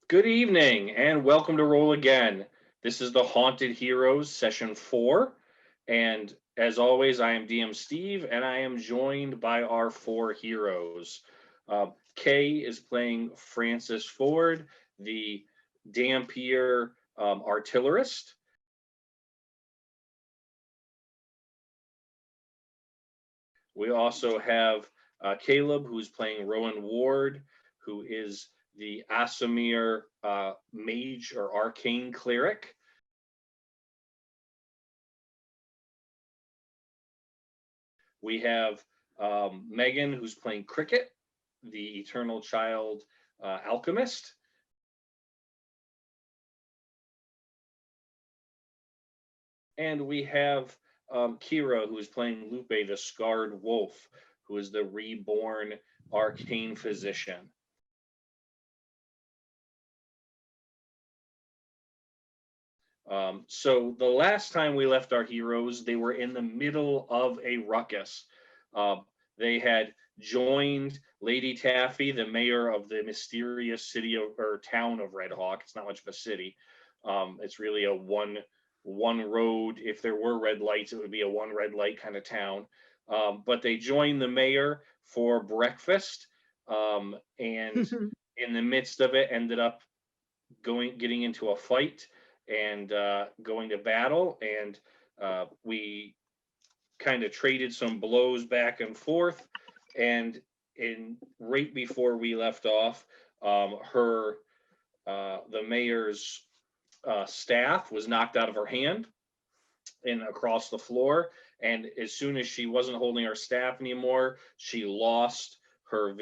Good evening and welcome to Roll Again. This is the Haunted Heroes session 4. And as always, I am DM Steve and I am joined by our 4 heroes. Kay is playing Francis Ford, the dhampir artillerist. We also have Caleb, who's playing Rowan Ward, who is the Asimir mage or arcane cleric. We have Megan, who's playing Cricket, the Eternal Child alchemist. And we have Kira, who is playing Lupe, the Scarred Wolf, who is the reborn arcane physician. So the last time we left our heroes, they were in the middle of a ruckus. They had joined Lady Taffy, the mayor of the mysterious city or town of Red Hawk. It's not much of a city. It's really a one road. If there were red lights, it would be a one red light kind of town. But they joined the mayor for breakfast, and in the midst of it, ended up getting into a fight and going to battle, and we kind of traded some blows back and forth, and right before we left off, the mayor's staff was knocked out of her hand and across the floor, and as soon as she wasn't holding her staff anymore, she lost her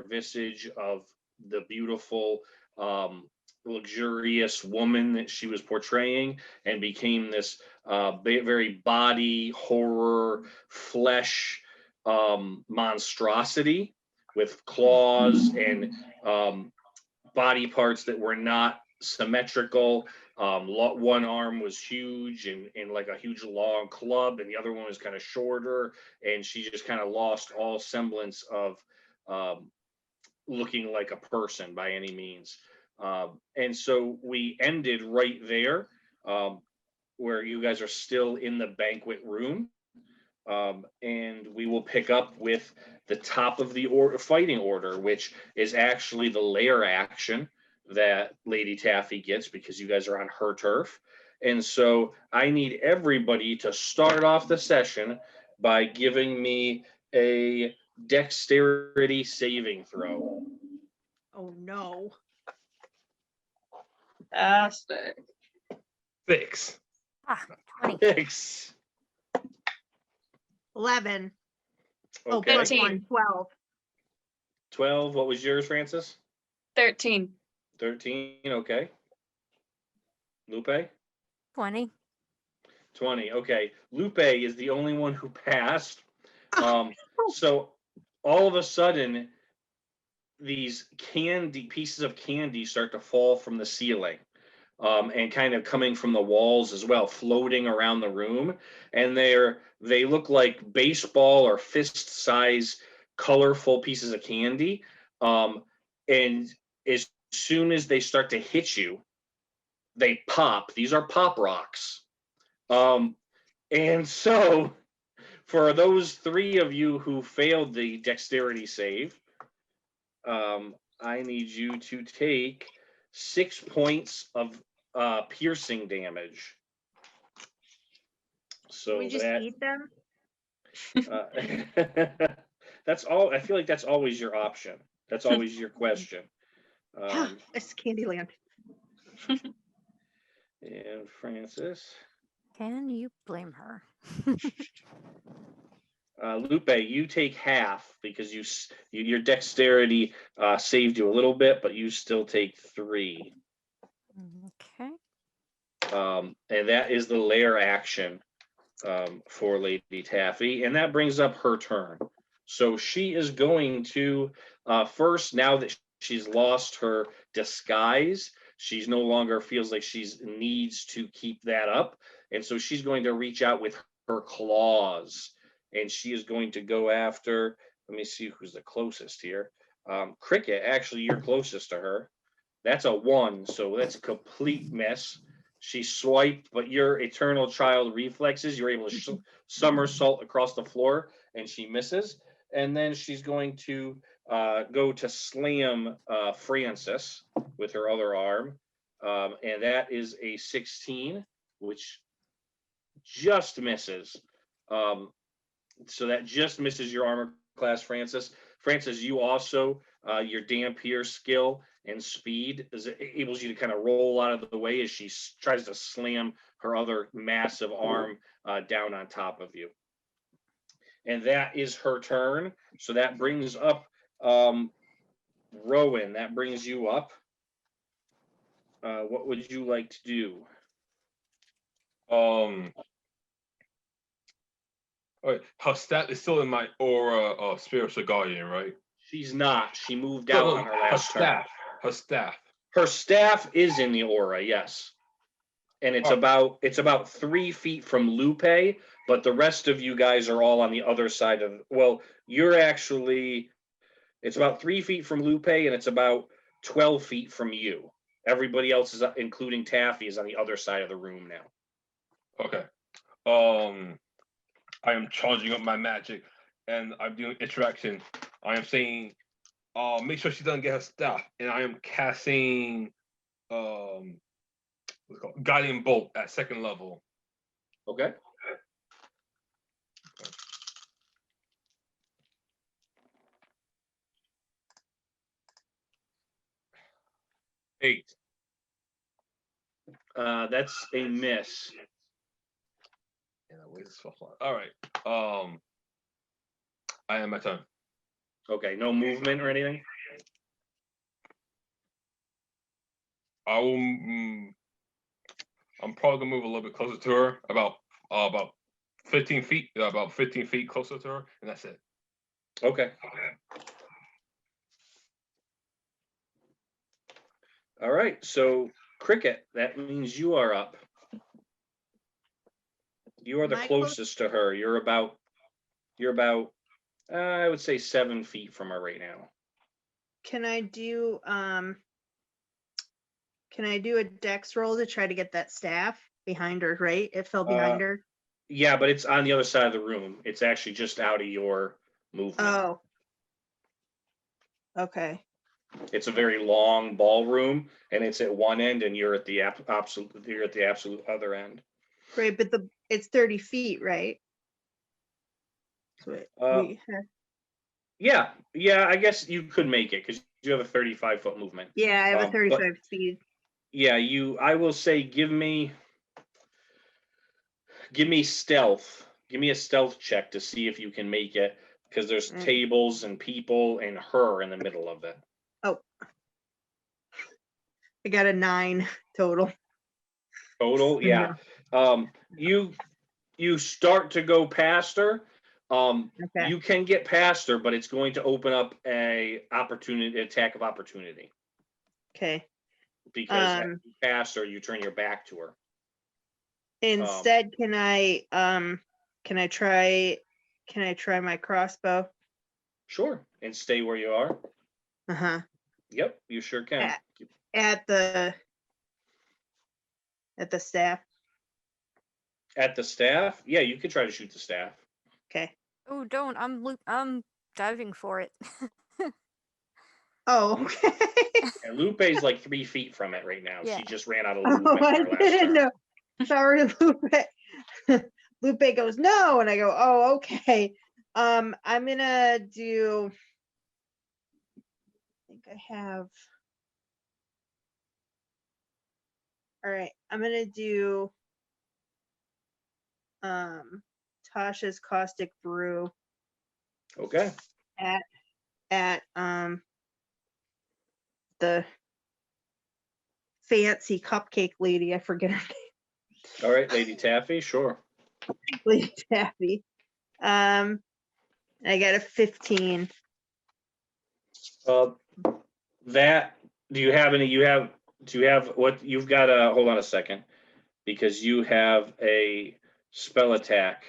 visage of the beautiful luxurious woman that she was portraying and became this very body horror flesh monstrosity with claws and body parts that were not symmetrical. One arm was huge and like a huge long club, and the other one was kind of shorter, and she just kind of lost all semblance of looking like a person by any means. And so we ended right there, where you guys are still in the banquet room. And we will pick up with the top of the fighting order, which is actually the lair action that Lady Taffy gets because you guys are on her turf. And so I need everybody to start off the session by giving me a dexterity saving throw. Oh no. Fantastic. 6. 20. 6. 11. Okay. Oh, plus 15. 1, 12. 12. What was yours, Francis? 13. 13. Okay. Lupe? 20. 20. Okay. Lupe is the only one who passed. So all of a sudden, these pieces of candy start to fall from the ceiling, and kind of coming from the walls as well, floating around the room. And they look like baseball or fist size colorful pieces of candy. And as soon as they start to hit you, they pop. These are pop rocks. And so for those 3 of you who failed the dexterity save, I need you to take 6 points of piercing damage. So we just eat them? that's all. I feel like that's always your option. That's always your question. It's Candyland. And Francis. Can you blame her? Lupe, you take half because your dexterity saved you a little bit, but you still take 3. Okay. And that is the lair action for Lady Taffy, and that brings up her turn. So she is going to first, now that she's lost her disguise, she's no longer feels like she needs to keep that up, and so she's going to reach out with her claws. And she is going to go after, let me see who's the closest here. Cricket, actually, you're closest to her. That's a 1, so that's a complete miss. She swiped, but your eternal child reflexes, you're able to somersault across the floor, and she misses. And then she's going to go to slam Francis with her other arm. And that is a 16, which just misses. So that just misses your armor class, Francis. Francis, you also, your dhampir skill and speed enables you to kind of roll out of the way as she tries to slam her other massive arm down on top of you. And that is her turn. So that brings up Rowan. That brings you up. What would you like to do? All right, her stat is still in my aura spiritual guardian, right? She's not. She moved out on her last turn. Her staff. Her staff is in the aura, yes. And it's about 3 feet from Lupe, but the rest of you guys are all on the other side of. Well, you're actually. It's about 3 feet from Lupe, and it's about 12 feet from you. Everybody else is, including Taffy, is on the other side of the room now. Okay. I am charging up my magic, and I'm doing interaction. I am saying, make sure she doesn't get her staff, and I am casting, what's it called? Guiding bolt at 2nd level. Okay. Eight. That's a miss. All right. I am my turn. Okay, no movement or anything? I will. I'm probably gonna move a little bit closer to her, about 15 feet, about 15 feet closer to her, and that's it. Okay. All right, so Cricket, that means you are up. You are the Am I closest to her. You're about, I would say 7 feet from her right now. Can I do a dex roll to try to get that staff behind her, right? It fell behind her. Yeah, but it's on the other side of the room. It's actually just out of your movement. Oh. Okay. It's a very long ballroom, and it's at one end, and you're at the absolute other end. Right, but it's 30 feet, right? So Yeah, I guess you could make it because you have a 35-foot movement. yeah, I have a 35 speed. Yeah, I will say, give me stealth. Give me a stealth check to see if you can make it, because there's tables and people and her in the middle of it. Oh. I got a 9 total. Total, yeah. You start to go past her. Okay. You can get past her, but it's going to open up an attack of opportunity. Okay. Because after you pass her, you turn your back to her. Instead, can I try my crossbow? Sure, and stay where you are. Uh-huh. Yep, you sure can. At the staff. At the staff? Yeah, you could try to shoot the staff. Okay. Oh, don't. I'm diving for it. Oh, okay. And Lupe's like 3 feet from it right now. Yeah. She just ran out of Oh, movement. I in her last didn't turn. know. Sorry, Lupe. Lupe goes, no, and I go, oh, okay. I'm gonna do. I think I have. All right, I'm gonna do. Tasha's caustic brew Okay. at the fancy cupcake lady. I forget her name. All right, Lady Taffy, sure. Lady Taffy. I got a 15. That, do you have what you've got? Hold on a second, because you have a spell attack.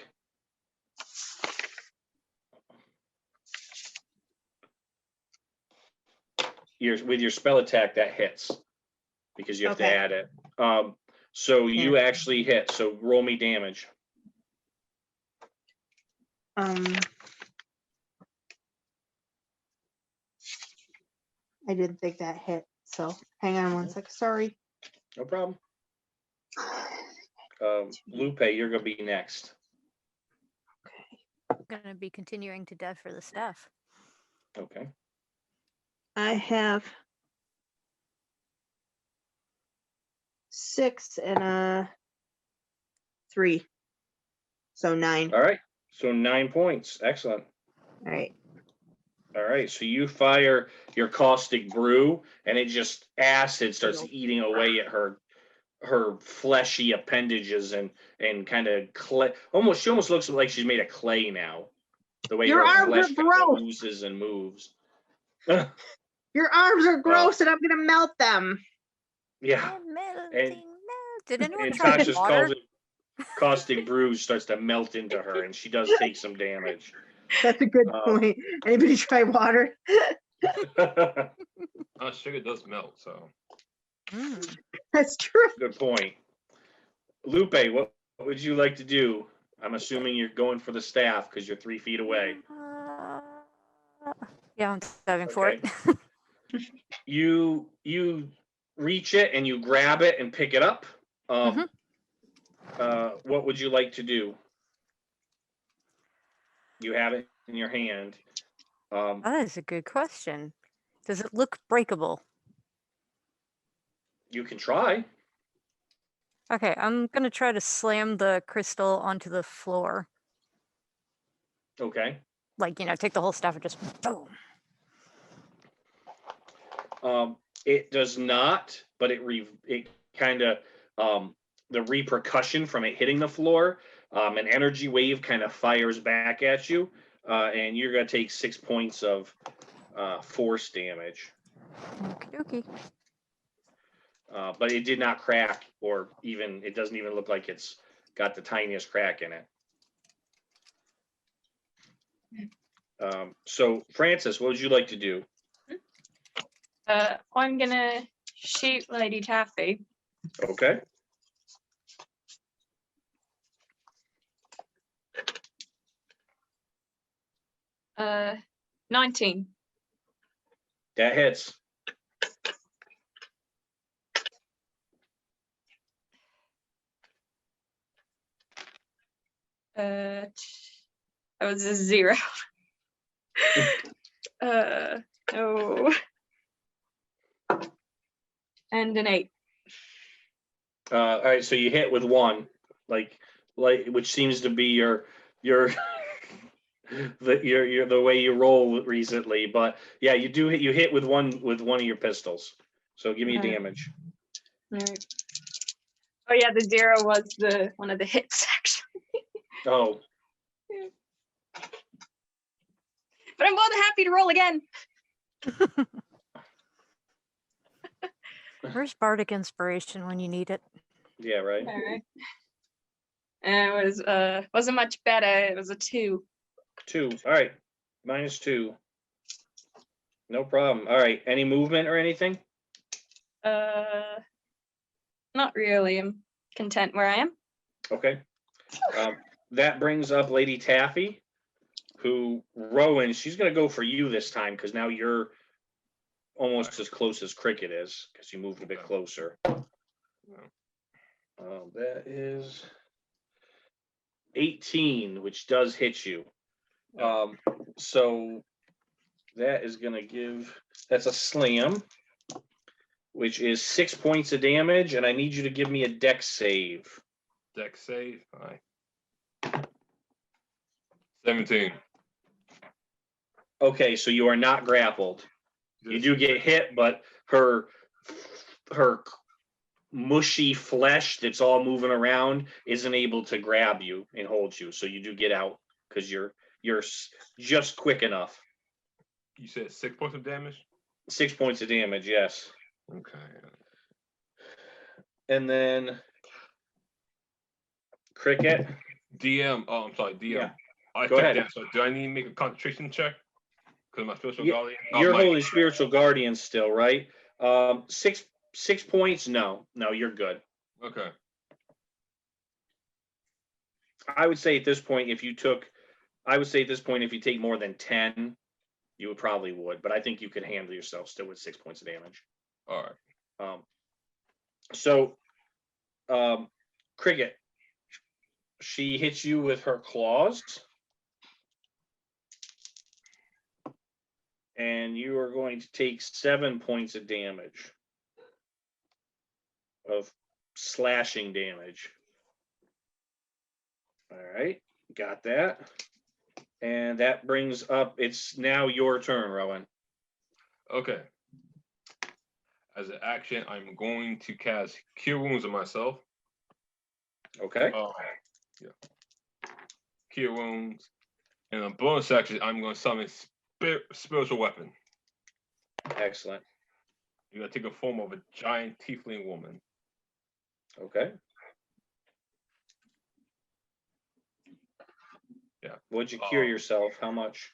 with your spell attack that hits because you have to Okay. add it. So you actually hit. So roll me damage. I didn't think that hit, so hang on one sec. Sorry. No problem. Lupe, you're gonna be next. I'm gonna be continuing to dev for the staff. Okay. I have 6 and a 3, so 9. All right. So 9 points. Excellent. All right. All right. So you fire your caustic brew, and it just acid starts eating away at her fleshy appendages and kind of clay. She almost looks like she's made of clay now. The way Your her arms flesh are kind of gross. oozes and moves. Your arms are gross, and I'm gonna melt them. Yeah. I'm melting now. Did anyone And try Tasha's water? caustic brew starts to melt into her, and she does take some damage. That's a good point. Anybody try water? Sugar does melt, so. Mm. That's true. Good point. Lupe, what would you like to do? I'm assuming you're going for the staff because you're 3 feet away. Yeah, I'm diving for it. You reach it and you grab it and pick it up. What would you like to do? You have it in your hand. That is a good question. Does it look breakable? You can try. Okay, I'm gonna try to slam the crystal onto the floor. Okay. Like, take the whole staff and just boom. It does not, but it kind of the repercussion from it hitting the floor, an energy wave kind of fires back at you, and you're gonna take 6 points of force damage. Okie dokie. But it did not crack, or even it doesn't even look like it's got the tiniest crack in it. So Francis, what would you like to do? I'm gonna shoot Lady Taffy. Okay. Uh, 19. That hits. That was a 0. No. And an 8. All right, so you hit with 1, like which seems to be your the way you roll recently, but yeah, you hit with one of your pistols. So give me a damage. Alright. Oh yeah, the 0 was the one of the hits actually. Oh, But I'm more than happy to roll again. Where's Bardic Inspiration when you need it? yeah, right. Alright. And it was wasn't much better. It was a 2. 2. All right, -2. No problem. All right, any movement or anything? Not really. I'm content where I am. Okay. That brings up Lady Taffy, who Rowan. She's gonna go for you this time because now you're almost as close as Cricket is because you moved a bit closer. That is 18, which does hit you. So that is gonna that's a slam, which is 6 points of damage, and I need you to give me a dex save. Dex save. All right. 17. Okay, so you are not grappled. You do get hit, but her mushy flesh that's all moving around isn't able to grab you and hold you. So you do get out because you're just quick enough. You said 6 points of damage? 6 points of damage, yes. Okay. And then Cricket. DM. Oh, I'm sorry. DM. Yeah. I Go checked ahead. that. So do I need to make a concentration check? Because my spiritual Yeah, guardian. You're holy spiritual guardian still, right? 6 points. No, you're good. Okay. I would say at this point, if you take more than 10, you probably would. But I think you could handle yourself still with 6 points of damage. All right. So, Cricket, she hits you with her claws, and you are going to take 7 points of damage, of slashing damage. All right, got that. And that brings up, it's now your turn, Rowan. Okay. As an action, I'm going to cast Cure Wounds on myself. Okay. Yeah. Cure Wounds. And on bonus action, I'm going to summon Spiritual Weapon. Excellent. You're going to take a form of a giant tiefling woman. Okay. Yeah. Would you cure yourself? How much?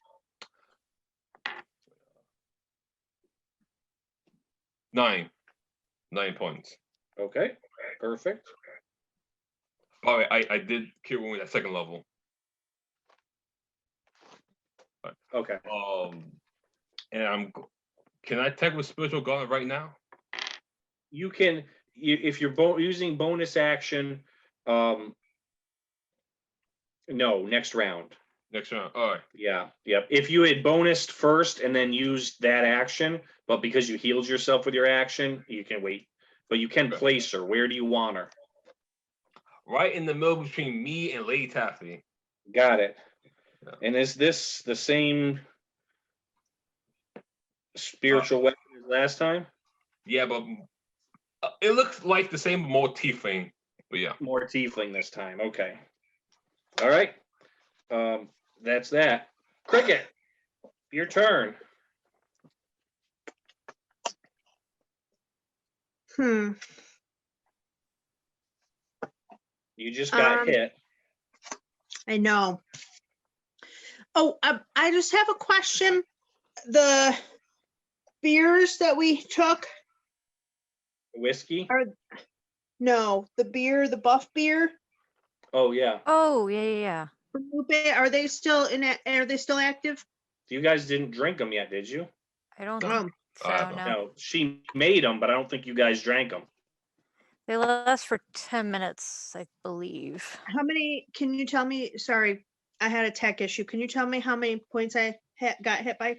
9 points. Okay. Perfect. By the way, I did Cure Wounds at 2nd level. Okay. And can I attack with Spiritual Gauntlet right now? You can, if you're using bonus action, no, next round. Next round. All right. Yeah. Yep. If you had bonused first and then used that action, but because you healed yourself with your action, you can wait. But you can place her. Where do you want her? Right in the middle between me and Lady Taffy. Got it. Yeah. And is this the same spiritual weapon as last time? Yeah, but it looks like the same, but more tiefling. But yeah. More tiefling this time. Okay. All right. That's that. Cricket, your turn. Hmm. You just got hit. I know. Oh, I just have a question. The beers that we took, Whiskey? no, the beer, the buff beer Oh, yeah. Oh, yeah. from Lupe, are they still active? You guys didn't drink them yet, did you? I don't Oh, think so, I don't no. No. She made them, but I don't think you guys drank them. They last for 10 minutes, I believe. how many, can you tell me, sorry, I had a tech issue. Can you tell me how many points I got hit by?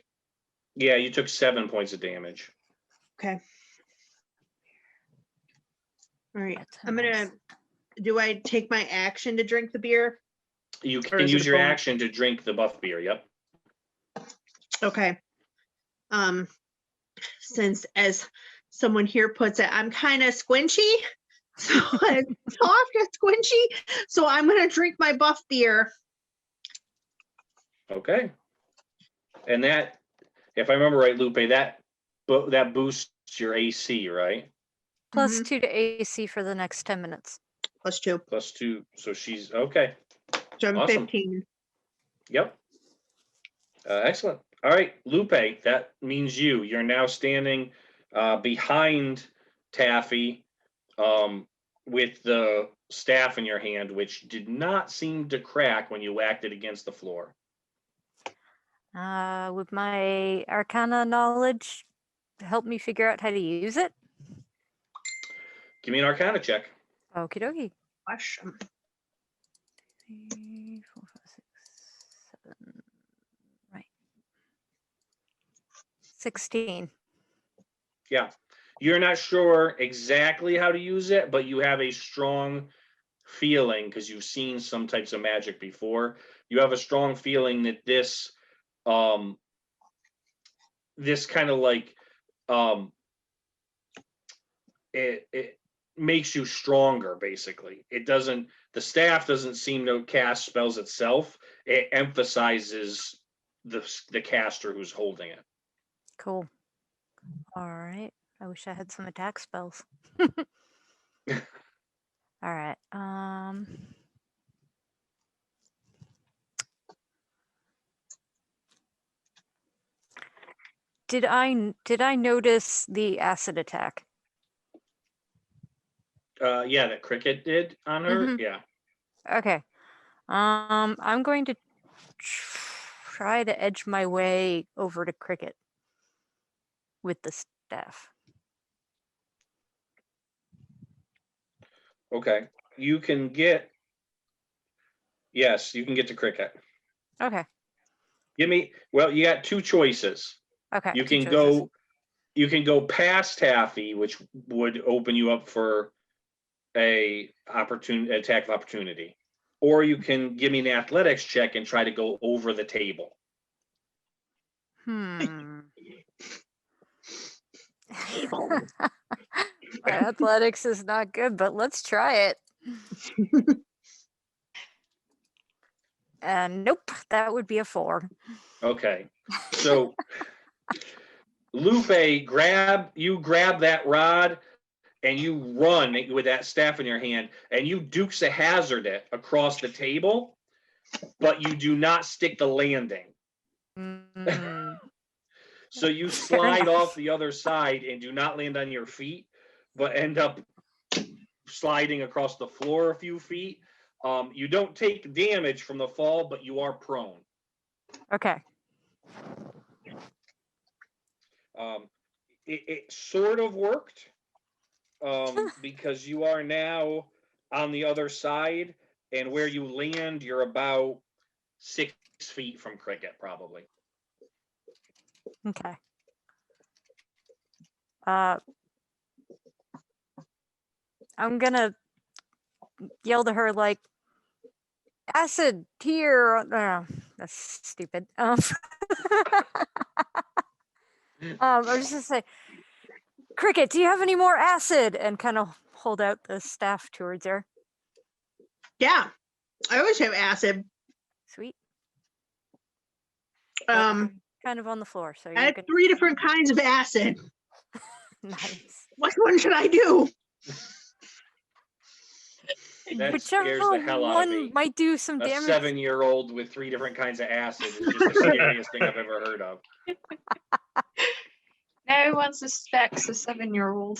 Yeah, you took 7 points of damage. Okay. All right. Yeah, 10 I'm minutes. gonna, do I take my action to drink the beer? You Or can is it use a your bonus? action to drink the buff beer. Yep. Okay. Since as someone here puts it, I'm kind of squinchy. So I'm soft and squinchy. So I'm gonna drink my buff beer. Okay. And that, if I remember right, Lupe, that boosts your AC, right? Plus Mhm. 2 to AC for the next 10 minutes. +2. +2. So she's okay. So I'm Awesome. 15. Yep. Excellent. All right, Lupe, that means you're now standing behind Taffy with the staff in your hand, which did not seem to crack when you whacked it against the floor. With my Arcana knowledge, help me figure out how to use it. Give me an Arcana check. Okie dokie. Question. 3, 4, 5, 6, 7. Right. 16. Yeah. You're not sure exactly how to use it, but you have a strong feeling because you've seen some types of magic before. You have a strong feeling that this kind of like it makes you stronger, basically. The staff doesn't seem to cast spells itself. It emphasizes the caster who's holding it. Cool. All right. I wish I had some attack spells. All right. Did I notice the acid attack? Yeah, that Cricket did on her. Mhm. Yeah. Okay. I'm going to try to edge my way over to Cricket with the staff. Okay. You can get. Yes, you can get to Cricket. Okay. Well, you got two choices. Okay. You two can choices. go past Taffy, which would open you up for a attack of opportunity, or you can give me an athletics check and try to go over the table. My athletics is not good, but let's try it. And nope, that would be a 4. Okay, so Lupe, grab that rod and you run with that staff in your hand, and you Dukes a Hazard it across the table, but you do not stick the landing. So you slide off the other side and do not land on your feet, but end up sliding across the floor a few feet. You don't take damage from the fall, but you are prone. Okay. It sort of worked because you are now on the other side, and where you land, you're about 6 feet from Cricket, probably. Okay. I'm gonna yell to her like, "Acid here!" That's stupid. I was just gonna say, "Cricket, do you have any more acid?" And kind of hold out the staff towards her. Yeah, I always have acid. Sweet. Um, Kind of on the floor, so I you're have gonna 3 different kinds of acid. nice. Which one should I do? That scares the hell out of me. One might do some A damage. 7-year-old with 3 different kinds of acid is just the scariest thing I've ever heard of. No one suspects a 7-year-old.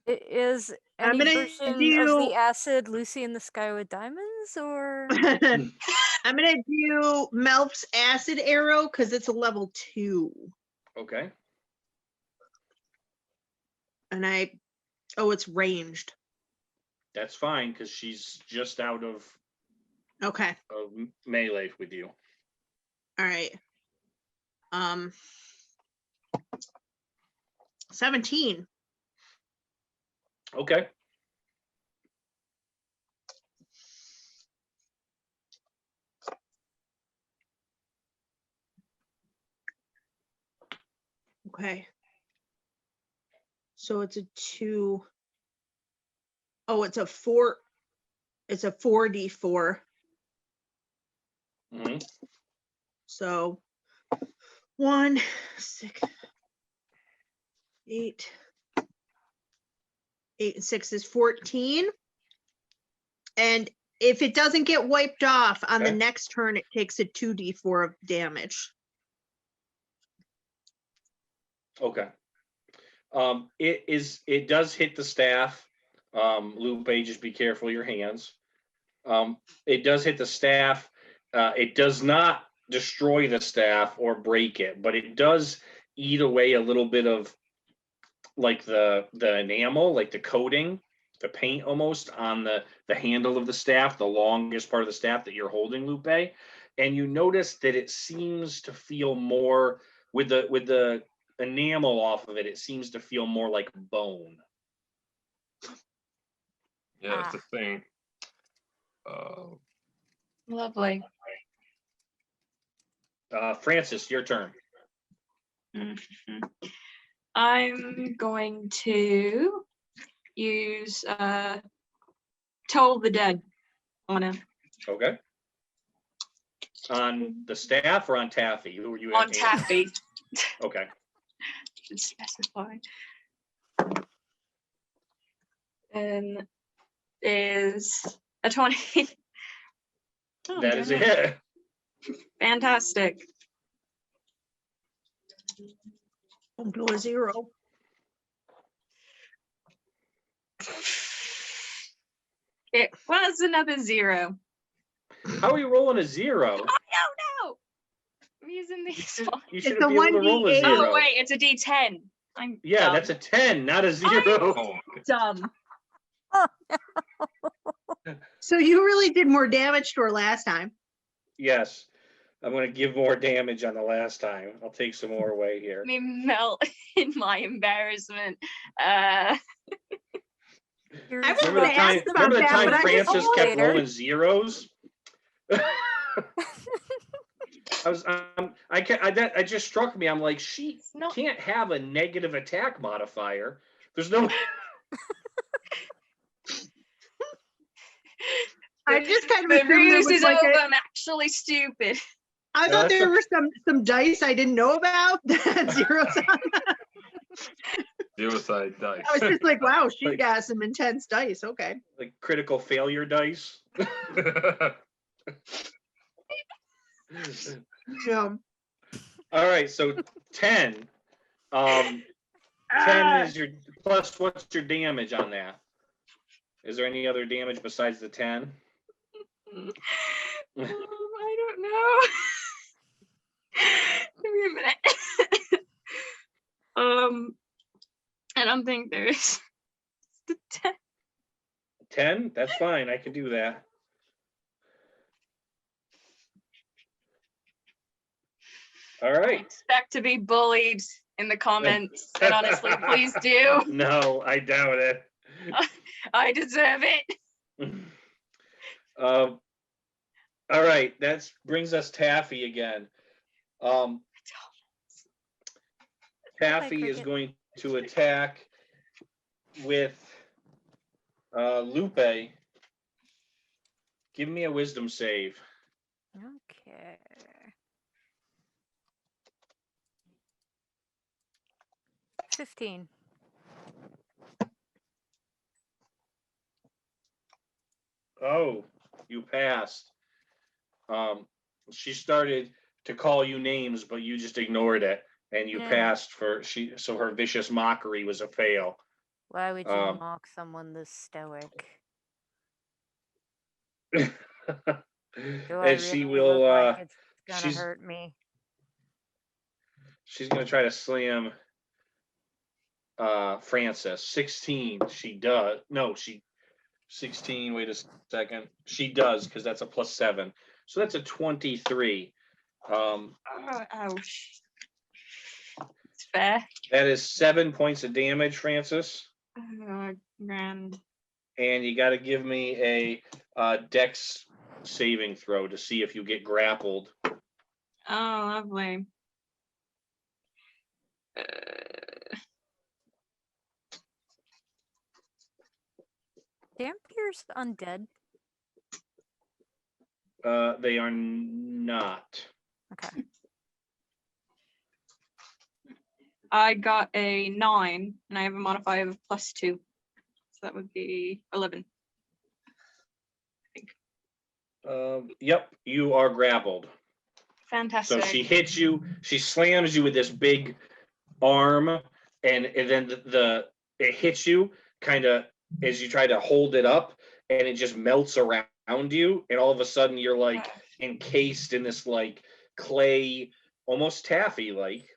It is I'm any gonna version of do- the acid Lucy in the Sky with Diamonds, or I'm gonna do Melf's acid arrow because it's a level 2, Okay. and it's ranged. That's fine because she's just out of Okay, melee with you. all right. 17. Okay. Okay. So it's a 2. Oh, it's a 4. It's a 4d4. Mm-hmm. So 1, 6, 8. 8 and 6 is 14. And if it doesn't get wiped off on the Okay. next turn, it takes a 2d4 of damage. Okay. It does hit the staff. Lupe, just be careful of your hands. It does hit the staff. It does not destroy the staff or break it, but it does eat away a little bit of like the enamel, like the coating, the paint almost on the handle of the staff, the longest part of the staff that you're holding, Lupe. And you notice that it seems to feel more with the enamel off of it. It seems to feel more like bone. Yeah, that's the thing. Lovely. Francis, your turn. Mhm. I'm going to use Toll the Dead on him. Okay. On the staff or on Taffy? Who were you On aiming? Taffy. Okay. Should specify. And is a 20. Oh, That is a damn it. hit. Fantastic. Home to a 0. It was another 0. How are you rolling a 0? I don't know. I'm using these ones. You It's shouldn't a be able to roll a 1d8. 0. Oh wait, it's a D10. I'm Yeah, dumb. that's a 10, not a 0. Oh, dumb. So you really did more damage to her last time. Yes. I'm going to give more damage on the last time. I'll take some more away here. Me melt in my embarrassment. You're I was Remember the gonna time, ask about remember the that, time but I just Francis kept later. rolling 0s? That just struck me. I'm like, she It's not- can't have a negative attack modifier. There's no. I just kind of the assumed there ruse was is like over. a, I'm actually stupid. I No, thought that's there okay. were some dice I didn't know about that had zeros on. 0-side dice. I was just like, wow, she Like- got some intense dice. Okay. Like critical failure dice. Yeah. All right, so 10. 10 Ah, is your plus. What's your damage on that? Is there any other damage besides the 10? I don't know. Give me a minute. I don't think there is. The 10. 10? That's fine. I can do that. All I right. expect to be bullied in the comments, and honestly, please do. No, I doubt it. I deserve it. All right, that brings us Taffy again. Taffy is Cricket. going to attack with Lupe. Give me a wisdom save. Okay. $15. Oh, you passed. She started to call you names, but you just ignored it, and you Yeah. passed so her vicious mockery was a fail. Why would you mock someone this stoic? Do I And she really will. look like it's gonna she's hurt me? she's gonna try to slam Francis. 16. She does. No, 16. Wait a second. She does, because that's a +7. So that's a 23. Oh, ouch. It's fair. That is 7 points of damage, Francis. Grand. And you got to give me a dex saving throw to see if you get grappled. Oh, lovely. Dhampir's undead. They are not. Okay. I got a 9, and I have a modifier of +2. So that would be 11. Yep, you are grappled. Fantastic. So she hits you. She slams you with this big arm, and then it hits you kind of as you try to hold it up, and it just melts around you, and all of a sudden you're like encased in this like clay, almost taffy like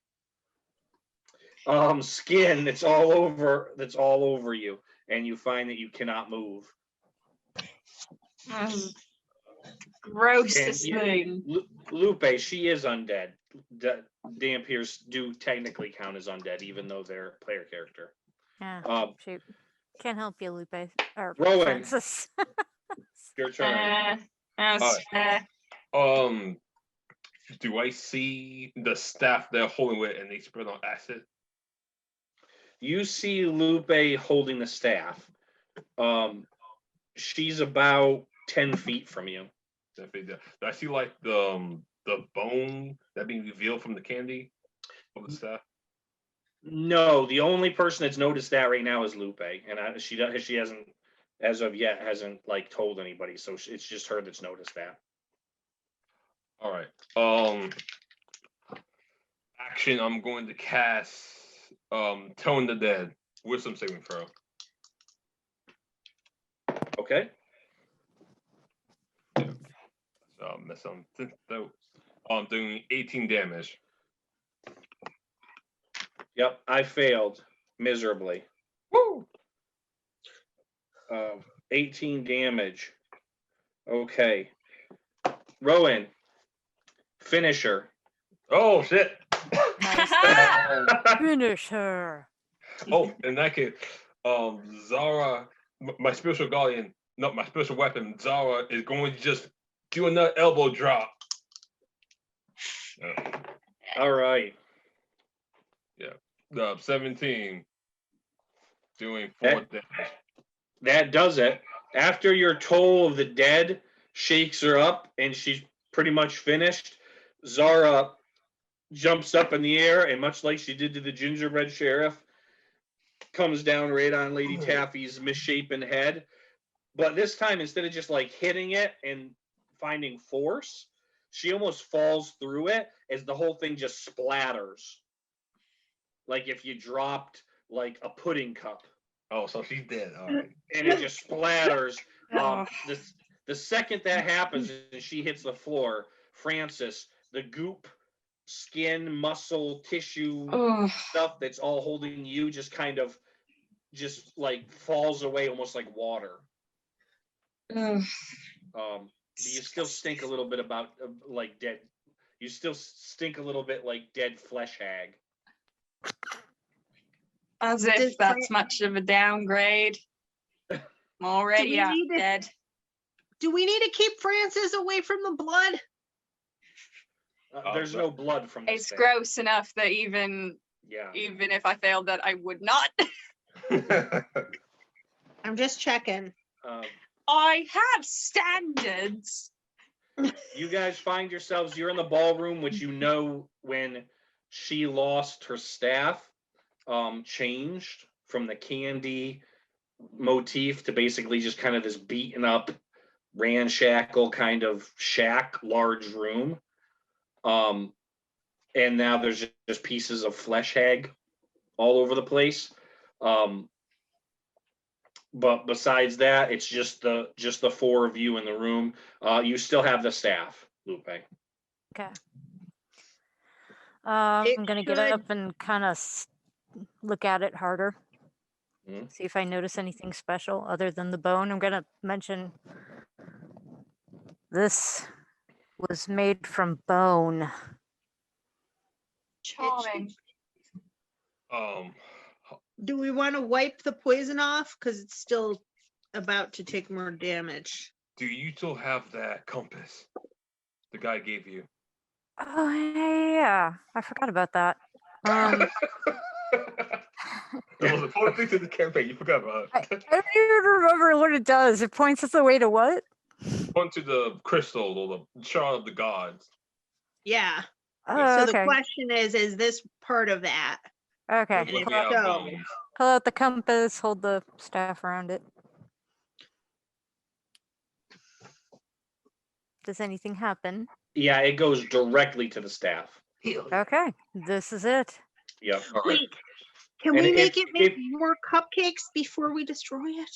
skin that's all over you, and you find that you cannot move. Grossest And thing. Lupe, she is undead. Dhampirs do technically count as undead, even though they're a player character. Yeah. Shoot. Can't help you, Lupe. Or Rowan. Francis. Your turn. That's Alright. fair. Do I see the staff they're holding with and they spread on acid? You see Lupe holding the staff. She's about 10 feet from you. Do I see like the bone that being revealed from the candy of the staff? No, the only person that's noticed that right now is Lupe, and she hasn't, as of yet, like told anybody. So it's just her that's noticed that. All right. Action. I'm going to cast Tone the Dead. Wisdom saving throw. Okay. So miss on. I'm doing 18 damage. Yep, I failed miserably. Woo! 18 damage. Okay. Rowan, finisher. Oh shit! Finish her. Oh, in that case, Zara, my spiritual guardian, not my spiritual weapon, Zara is going to just do another elbow drop. All right. 17. Doing 4 That- damage. That does it. After your toll of the dead shakes her up and she's pretty much finished, Zara jumps up in the air and, much like she did to the gingerbread sheriff, comes down right on Lady Taffy's misshapen head. But this time, instead of just like hitting it and finding force, she almost falls through it as the whole thing just splatters. Like if you dropped like a pudding cup. Oh, so she's dead. All right. And it just splatters. Oh. The second that happens and she hits the floor, Francis, the goop, skin, muscle, tissue Oh. stuff that's all holding you just kind of just like falls away almost like water. Ugh. You still stink a little bit about like dead. You still stink a little bit like dead flesh hag. As Does if that's much of a downgrade. I'm already we out need to- dead. Do we need to keep Francis away from the blood? There's no blood from this It's thing. gross enough that even Yeah. if I failed that, I would not. I'm just checking. I have standards. You guys find yourselves, you're in the ballroom, which you know when she lost her staff, changed from the candy motif to basically just kind of this beaten up, ramshackle kind of shack, large room. And now there's just pieces of flesh hag all over the place. But besides that, it's just the four of you in the room. You still have the staff, Lupe. Okay. It I'm gonna get should- up and kind of look at it harder. Mhm. See if I notice anything special other than the bone. I'm gonna mention this was made from bone. Charming. Do we want to wipe the poison off? Because it's still about to take more damage. Do you still have that compass the guy gave you? Oh yeah, I forgot about that. That was the important thing to the campaign. You forgot about I it. don't even remember what it does. It points us the way to what? Point to the crystal or the shard of the gods. Yeah. Oh, So okay. the question is this part of that? Okay. And if Looking at so, bones. Pull out the compass, hold the staff around it. Does anything happen? Yeah, it goes directly to the staff. Okay, this is it. Yep. All right. wait, can And we make if- it make if- more cupcakes before we destroy it?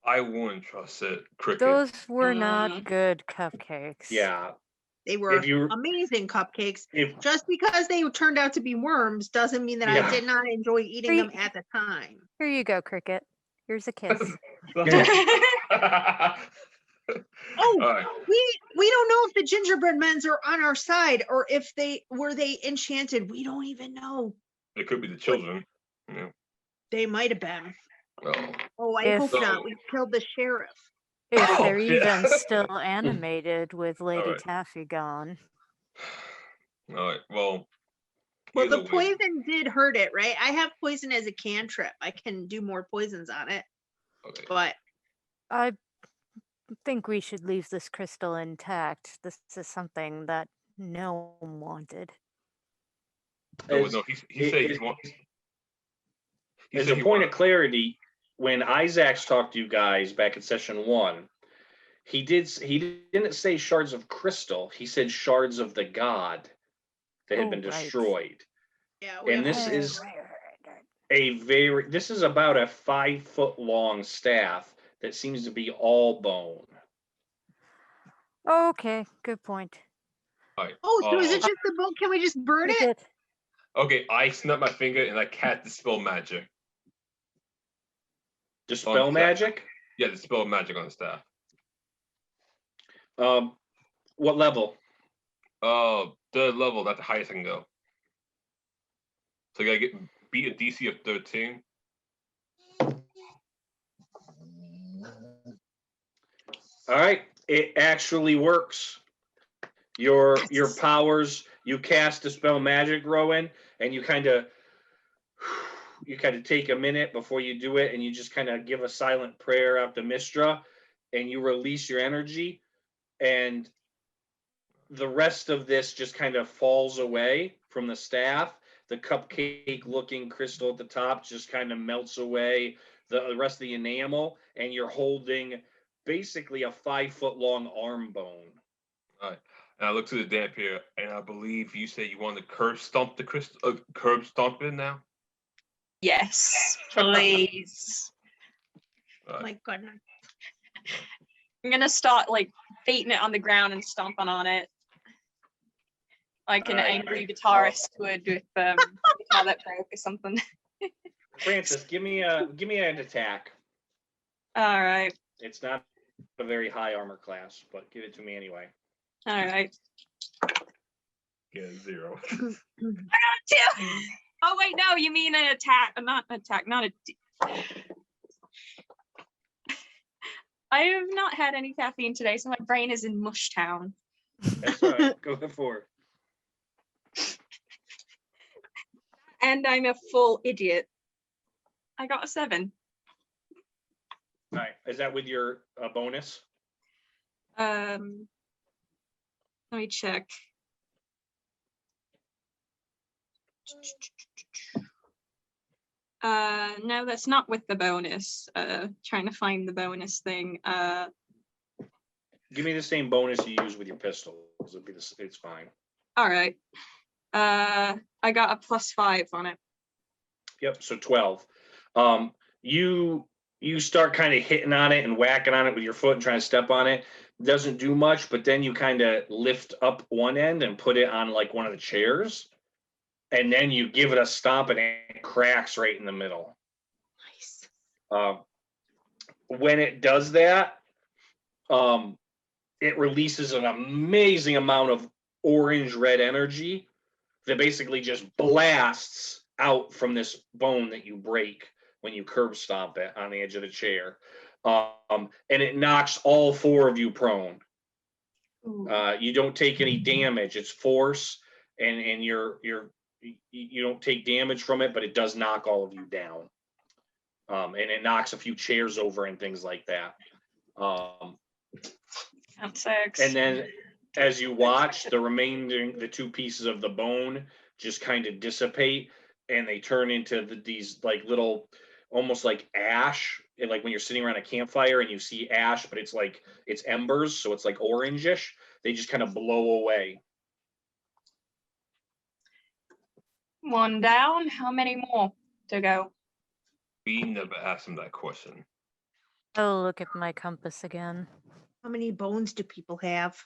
I wouldn't trust it, Cricket. Those were Mm. not good cupcakes. Yeah. They were If you amazing cupcakes. if Just because they turned out to be worms doesn't mean that Yeah. I did not enjoy eating Wait. them at the time. Here you go, Cricket. Here's a kiss. Oh, All right. we don't know if the gingerbread men are on our side or if they were enchanted. We don't even know. It could be the children. Yeah. They might have been. Well, Oh, I If- hope So- not. We killed the sheriff. If Oh, they're shit. even still animated with Lady Alright. Taffy gone. all right. Well, Well, either the way- poison did hurt it, right? I have poison as a cantrip. I can do more poisons on it, Okay. but I think we should leave this crystal intact. This is something that no one wanted. No, As- no, he said he as- wants. He as said a he point of wanted- clarity, when Isaacs talked to you guys back in session 1, he didn't say shards of crystal. He said shards of the god that had Oh, been right. destroyed. yeah. And have this to- is- This is about a 5-foot long staff that seems to be all bone. Okay, good point. All right. Oh, so is it just the boat? Can we just burn it? Cricket. Okay, I snap my finger and I cast dispel magic. Dispel magic? Yeah, dispel magic on the staff. What level? The level, that's the highest I can go. So you gotta beat a DC of 13. All right, it actually works. Your powers, you cast dispel magic, Rowan, and you kind of take a minute before you do it, and you just kind of give a silent prayer out to Mistra, and you release your energy, and the rest of this just kind of falls away from the staff. The cupcake looking crystal at the top just kind of melts away, the rest of the enamel, and you're holding basically a 5-foot long arm bone. All right. And I look to the dhampir, and I believe you said you want to curb stomp the crystal, curb stomp it now. Yes, please. All right. My goodness. I'm gonna start like beating it on the ground and stomping on it, like an Alright. angry guitarist would with guitar that broke or something. Francis, give me an attack. All right, It's not a very high armor class, but give it to me anyway. all right. Yeah, 0. Two. Oh wait, no, you mean an attack? Not an attack. Not a. I have not had any caffeine today, so my brain is in mush town. That's all right. Go for it. And I'm a full idiot. I got a 7. All right. Is that with your bonus? Let me check. No, that's not with the bonus. Trying to find the bonus thing. Give me the same bonus you use with your pistols. It's fine. All right. I got a +5 on it. Yep. So 12. You start kind of hitting on it and whacking on it with your foot and trying to step on it. Doesn't do much, but then you kind of lift up one end and put it on like one of the chairs, and then you give it a stomp and it cracks right in the middle. Nice. When it does that, it releases an amazing amount of orange-red energy that basically just blasts out from this bone that you break when you curb stomp it on the edge of the chair. And it knocks all 4 of you prone. You don't take any damage. It's force, and you don't take damage from it, but it does knock all of you down. And it knocks a few chairs over and things like that. That's 6. And then as you watch, the 2 pieces of the bone just kind of dissipate, and they turn into these like little, almost like ash, like when you're sitting around a campfire and you see ash, but it's embers, so it's like orangish. They just kind of blow away. 1 down. How many more to go? We never asked him that question. Oh, look at my compass again. How many bones do people have?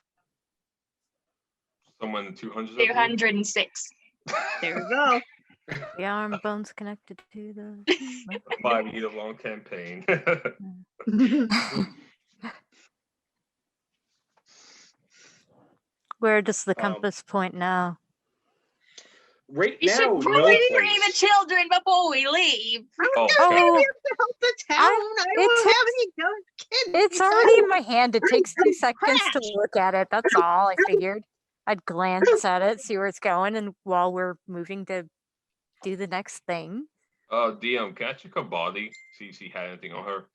Someone in the 200s. 206. There we go. The arm bone's connected to the. 5-year-long campaign. Where does the compass point now? Right You now, should no probably place. free the children before we leave. Oh, I'm Oh. here to help the town. I don't have any young kids. It's already in my hand. It takes 2 Pretty seconds to crash. look at it. That's all. I figured I'd glance at it, see where it's going, and while we're moving to do the next thing. DM, can I check her body? See if she had anything on her.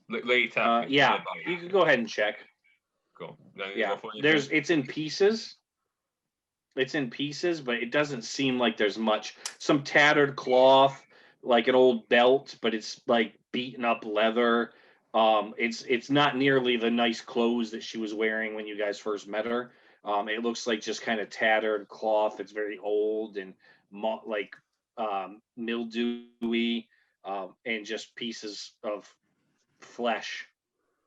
Lady tap. Yeah, you can go ahead and check. Cool. Then you Yeah, go for anything? it's in pieces. It's in pieces, but it doesn't seem like there's much. Some tattered cloth, like an old belt, but it's like beaten up leather. It's not nearly the nice clothes that she was wearing when you guys first met her. It looks like just kind of tattered cloth. It's very old and mildewy, and just pieces of flesh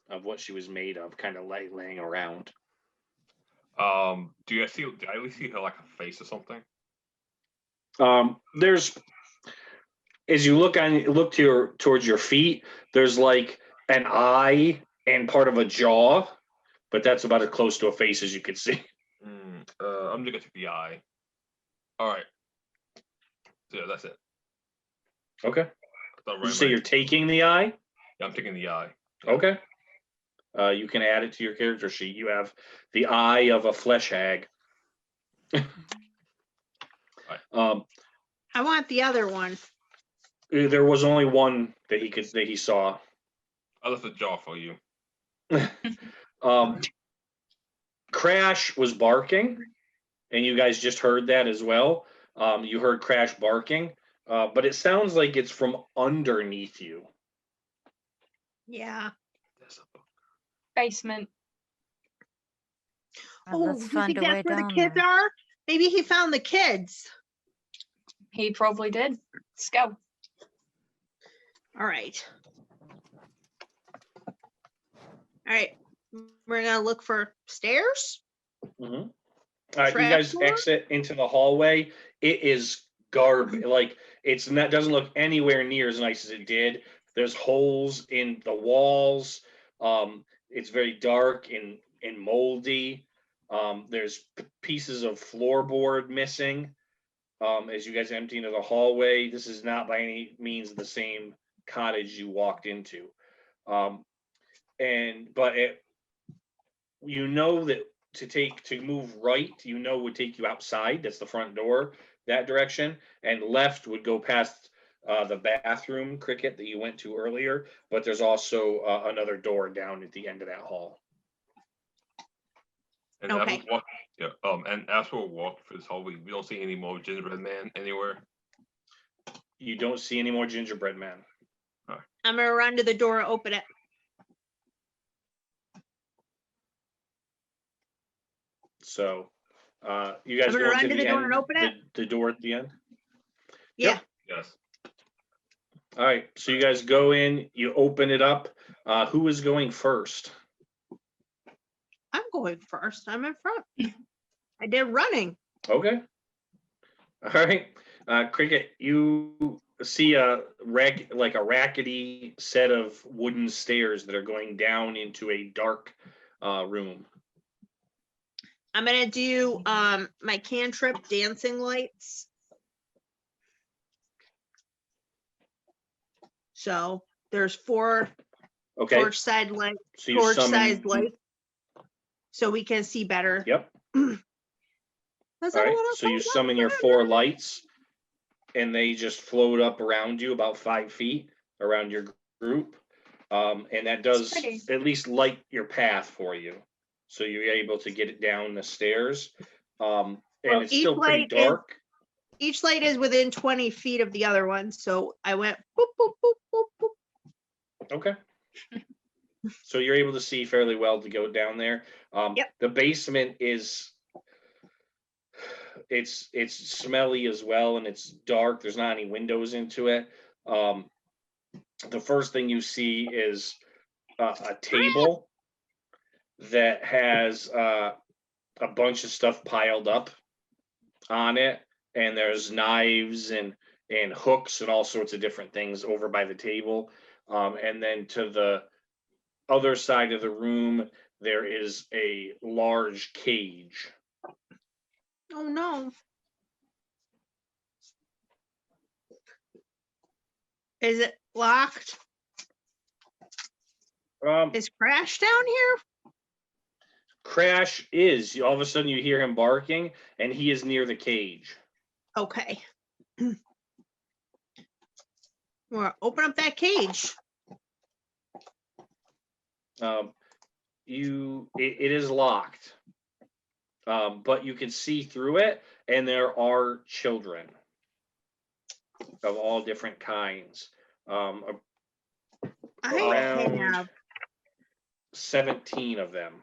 of what she was made of, kind of laying around. Do you guys see? Do I at least see her like a face or something? There's, as you look towards your feet, there's like an eye and part of a jaw, but that's about as close to a face as you can see. I'm gonna take the eye. All right. So yeah, that's it. Okay. So Did you say you're taking the eye? Yeah, I'm taking the eye. Okay. You can add it to your character sheet. You have the eye of a flesh hag. I want the other one. There was only one that he saw. I left the jaw for you. Crash was barking, and you guys just heard that as well. You heard Crash barking, but it sounds like it's from underneath you. Yeah. Basement. Oh, Oh, let's you find think a way that's where the down kids there. are? Maybe he found the kids. He probably did. Let's go. All right. All right. We're gonna look for stairs. Mm-hmm. All right, you guys Trapdoor? exit into the hallway. It is garbage. Like doesn't look anywhere near as nice as it did. There's holes in the walls. It's very dark and moldy. There's pieces of floorboard missing. As you guys empty into the hallway, this is not by any means the same cottage you walked into. You know that to move right, would take you outside. That's the front door, that direction, and left would go past the bathroom, Cricket, that you went to earlier. But there's also another door down at the end of that hall. And Okay. as we walk, and as we're walking through this hallway, we don't see any more gingerbread man anywhere. You don't see any more gingerbread man. I'm gonna run to the door and open it. So, you guys I'm gonna go run into to the door and open it? the door at the end. Yeah. Yes. All right, so you guys go in, you open it up. Who is going first? I'm going first. I'm in front. I did running. Okay. All right, Cricket, you see a rackety set of wooden stairs that are going down into a dark room. I'm gonna do my cantrip dancing lights. So there's four Okay, torch side lights, so you torch summon. size lights, so we can see better. Yep. That's All right, what I so you thought. summon your 4 lights, and they just float up around you about 5 feet around your group, and that does pretty. at least light your path for you, so you're able to get it down the stairs. And Well, it's each still pretty light is- dark. Each light is within 20 feet of the other one, so I went boop, boop, boop, boop, boop. Okay. So you're able to see fairly well to go down there. Yep. The basement is it's smelly as well, and it's dark. There's not any windows into it. The first thing you see is a table that has a bunch of stuff piled up on it, and there's knives and hooks and all sorts of different things over by the table. And then to the other side of the room, there is a large cage. Oh no. Is it locked? Is Crash down here? Crash is. All of a sudden, you hear him barking, and he is near the cage. Okay. Well, open up that cage. It is locked, but you can see through it, and there are children of all different kinds. I Around have. 17 of them.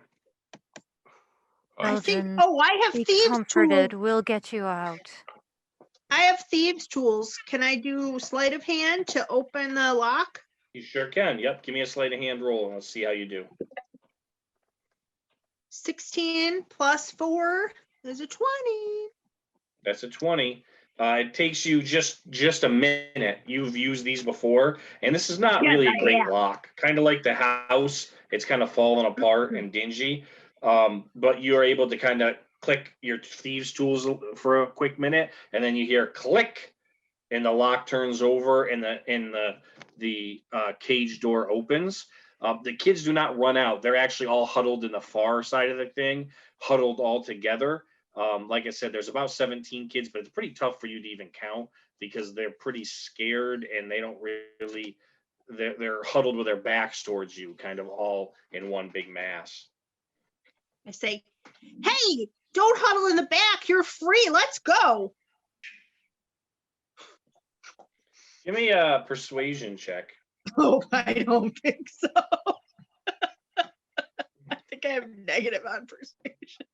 I think. Children, Oh, I have Be thieves' comforted. tools. We'll get you out. I I have thieves tools. Can I do sleight of hand to open the lock? You sure can. Yep. Give me a sleight of hand roll and I'll see how you do. 16 plus 4 is a 20. That's a 20. It takes you just a minute. You've used these before, and this is not Yes, really a I great have. lock. Kind of like the house, it's kind of fallen apart and dingy. But you're able to kind of click your thieves tools for a quick minute, and then you hear click, and the lock turns over, and the cage door opens. The kids do not run out. They're actually all huddled in the far side of the thing, huddled all together. Like I said, there's about 17 kids, but it's pretty tough for you to even count because they're pretty scared and they don't really, they're huddled with their backs towards you, kind of all in one big mass. I say, hey, don't huddle in the back. You're free. Let's go. Give me a persuasion check. Oh, I don't think so. I think I have negative on persuasion.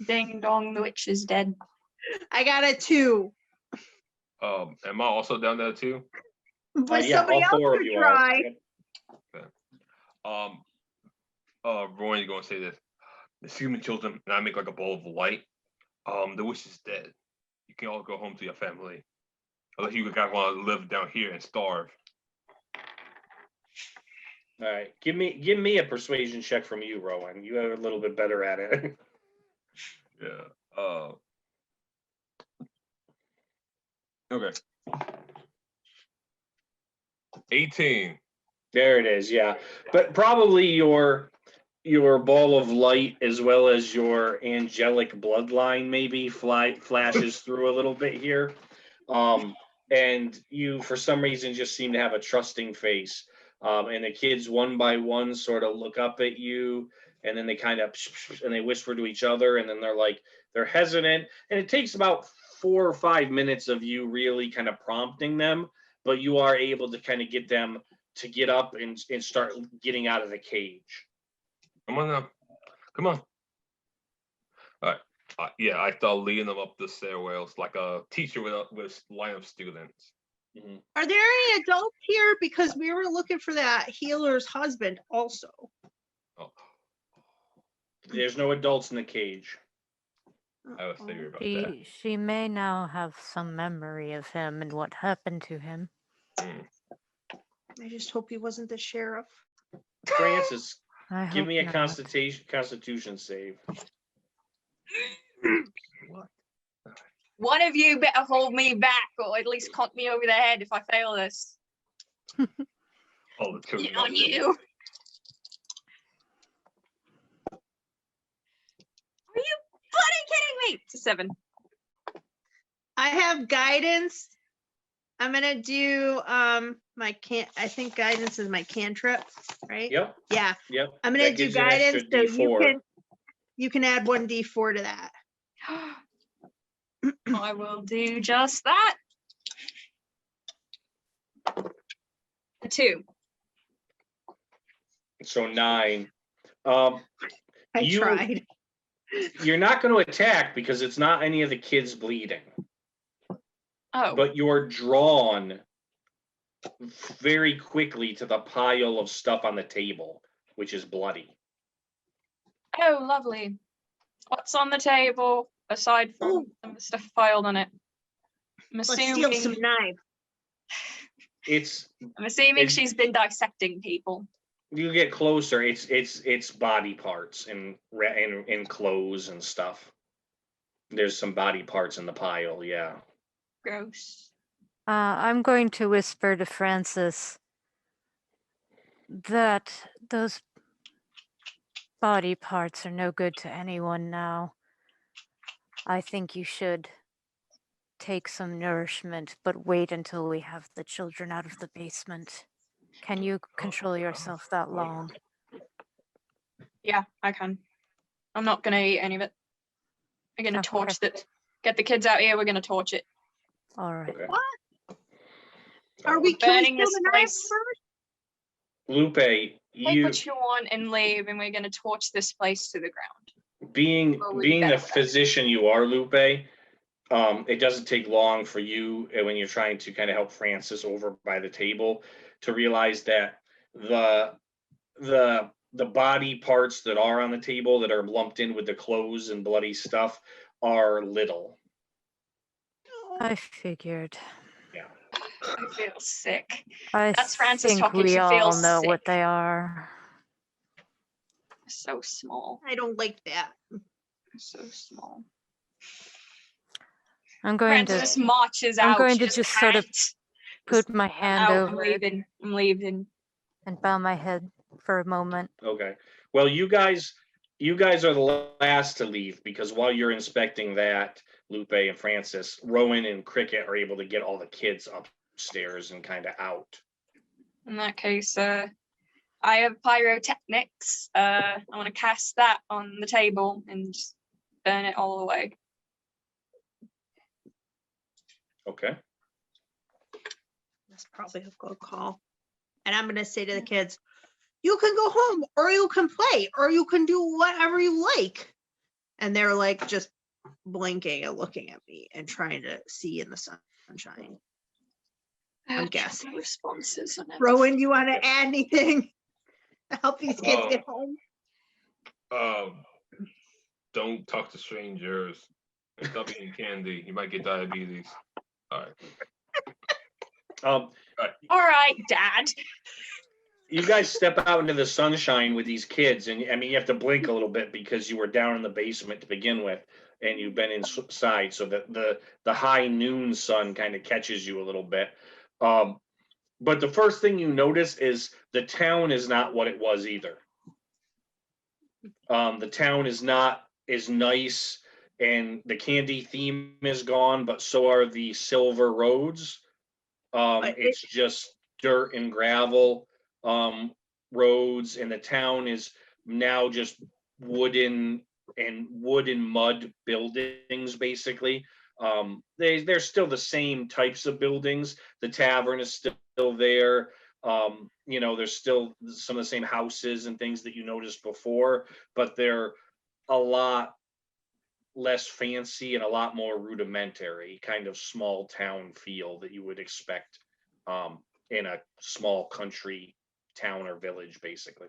Ding dong, the witch is dead. I got a 2. Am I also down there too? But Yeah, somebody all else four of could you try. are. Yep. Rowan's gonna say this. Excuse me, children, and I make like a ball of light. The witch is dead. You can all go home to your family. Unless you guys want to live down here and starve. All right, give me a persuasion check from you, Rowan. You are a little bit better at it. Yeah. Okay. 18. There it is, yeah. But probably your ball of light as well as your angelic bloodline maybe flashes through a little bit here. And you for some reason just seem to have a trusting face. And the kids one by one sort of look up at you and then they kind of and they whisper to each other and then they're hesitant. And it takes about 4 or 5 minutes of you really kind of prompting them, but you are able to kind of get them to get up and start getting out of the cage. Come on now. Come on. All right. Yeah, I start leading them up the stairwells like a teacher with a line of students. Mhm. Are there any adults here? Because we were looking for that healer's husband also. Oh, There's no adults in the cage. I was thinking about that. She may now have some memory of him and what happened to him. I just hope he wasn't the sheriff. Francis, I give hope me a not. constitution save. What? One of you better hold me back or at least conk me over the head if I fail this. Oh, the children. On you. Are you bloody kidding me? It's a 7. I have guidance. I'm gonna do I think guidance is my cantrip, right? Yep, Yeah, yep. I'm gonna That do gives you an extra guidance so D4. you can add 1d4 to that. I will do just that. A 2. So 9. I You- tried. You're not going to attack because it's not any of the kids bleeding, Oh, but you're drawn very quickly to the pile of stuff on the table, which is bloody. oh, lovely. What's on the table aside from Oh. some stuff piled on it? I'm Let's steal some assuming, knife. It's- she's been dissecting people. You get closer, it's body parts and clothes and stuff. There's some body parts in the pile, yeah. Gross. I'm going to whisper to Francis that those body parts are no good to anyone now. I think you should take some nourishment, but wait until we have the children out of the basement. Can you control yourself that long? Yeah, I can. I'm not gonna eat any of it. I'm gonna Okay. torch it. Get the kids out here. We're gonna torch it. All right. Okay. What? Are we can we burning steal this the knife place. first? Lupe, Take you what you want and leave, and we're gonna torch this place to the ground. being Well, we being the better. physician you are, Lupe, it doesn't take long for you when you're trying to kind of help Francis over by the table to realize that the the body parts that are on the table that are lumped in with the clothes and bloody stuff are little. I figured. I feel sick. I That's Francis think talking, we she all feels know what sick. they are. So small. I don't like that. So small. I'm going to Francis marches I'm out. going She to doesn't just sort of pant. put my hand Out. I'm over it leaving. I'm leaving. and bow my head for a moment. Okay. Well, you guys are the last to leave because while you're inspecting that, Lupe and Francis, Rowan and Cricket are able to get all the kids upstairs and kind of out. In that case, I have pyrotechnics. I want to cast that on the table and just burn it all away. Okay. That's probably a good call. And I'm gonna say to the kids, you can go home or you can play or you can do whatever you like. And they're like just blinking and looking at me and trying to see in the sunshine. I'm guessing. Responses on Rowan, you want to add anything to help these kids get home? Don't talk to strangers. And stop eating candy. You might get diabetes. All right. All right, Dad. You guys step out into the sunshine with these kids, and I mean, you have to blink a little bit because you were down in the basement to begin with, and you've been inside, so that the high noon sun kind of catches you a little bit. But the first thing you notice is the town is not what it was either. The town is not as nice, and the candy theme is gone, but so are the silver roads. It's just dirt and gravel roads, and the town is now just wooden and mud buildings basically. They're still the same types of buildings. The tavern is still there. There's still some of the same houses and things that you noticed before, but they're a lot less fancy and a lot more rudimentary, kind of small town feel that you would expect in a small country town or village, basically.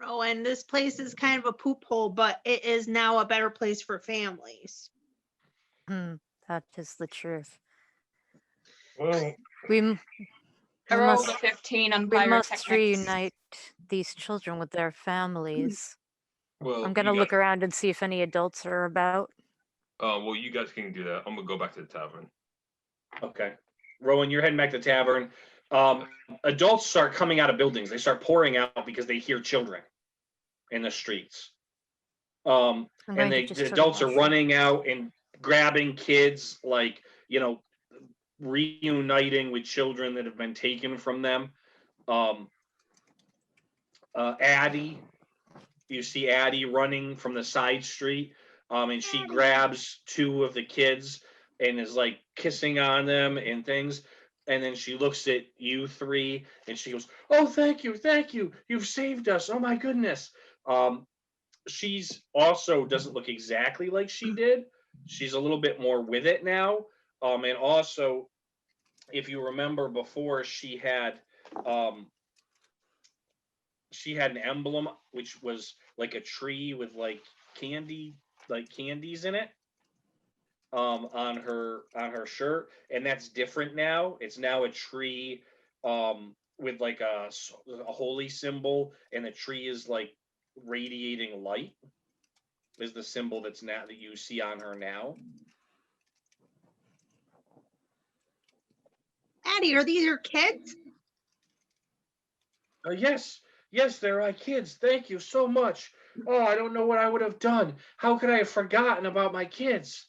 Oh, and this place is kind of a poop hole, but it is now a better place for families. That is the truth. Well, We, m- I we rolled a must 15 on we must pyrotechnics. reunite these children with their families. well, I'm gonna look around and see if any adults are about. Well, you guys can do that. I'm gonna go back to the tavern. Okay. Rowan, you're heading back to the tavern. Adults start coming out of buildings. They start pouring out because they hear children in the streets. I'm And going to the just sort of adults are watch. running out and grabbing kids, like, reuniting with children that have been taken from them. Addie, you see Addie running from the side street, and she grabs two of the kids and is like kissing on them and things. And then she looks at you three and she goes, "Oh, thank you, you've saved us. Oh my goodness." She's also doesn't look exactly like she did. She's a little bit more with it now. And also, if you remember before, she had an emblem which was like a tree with like candies in it on her shirt, and that's different now. It's now a tree with like a holy symbol, and the tree is like radiating light is the symbol that you see on her now. Addie, are these your kids? Yes, they're my kids. Thank you so much. Oh, I don't know what I would have done. How could I have forgotten about my kids?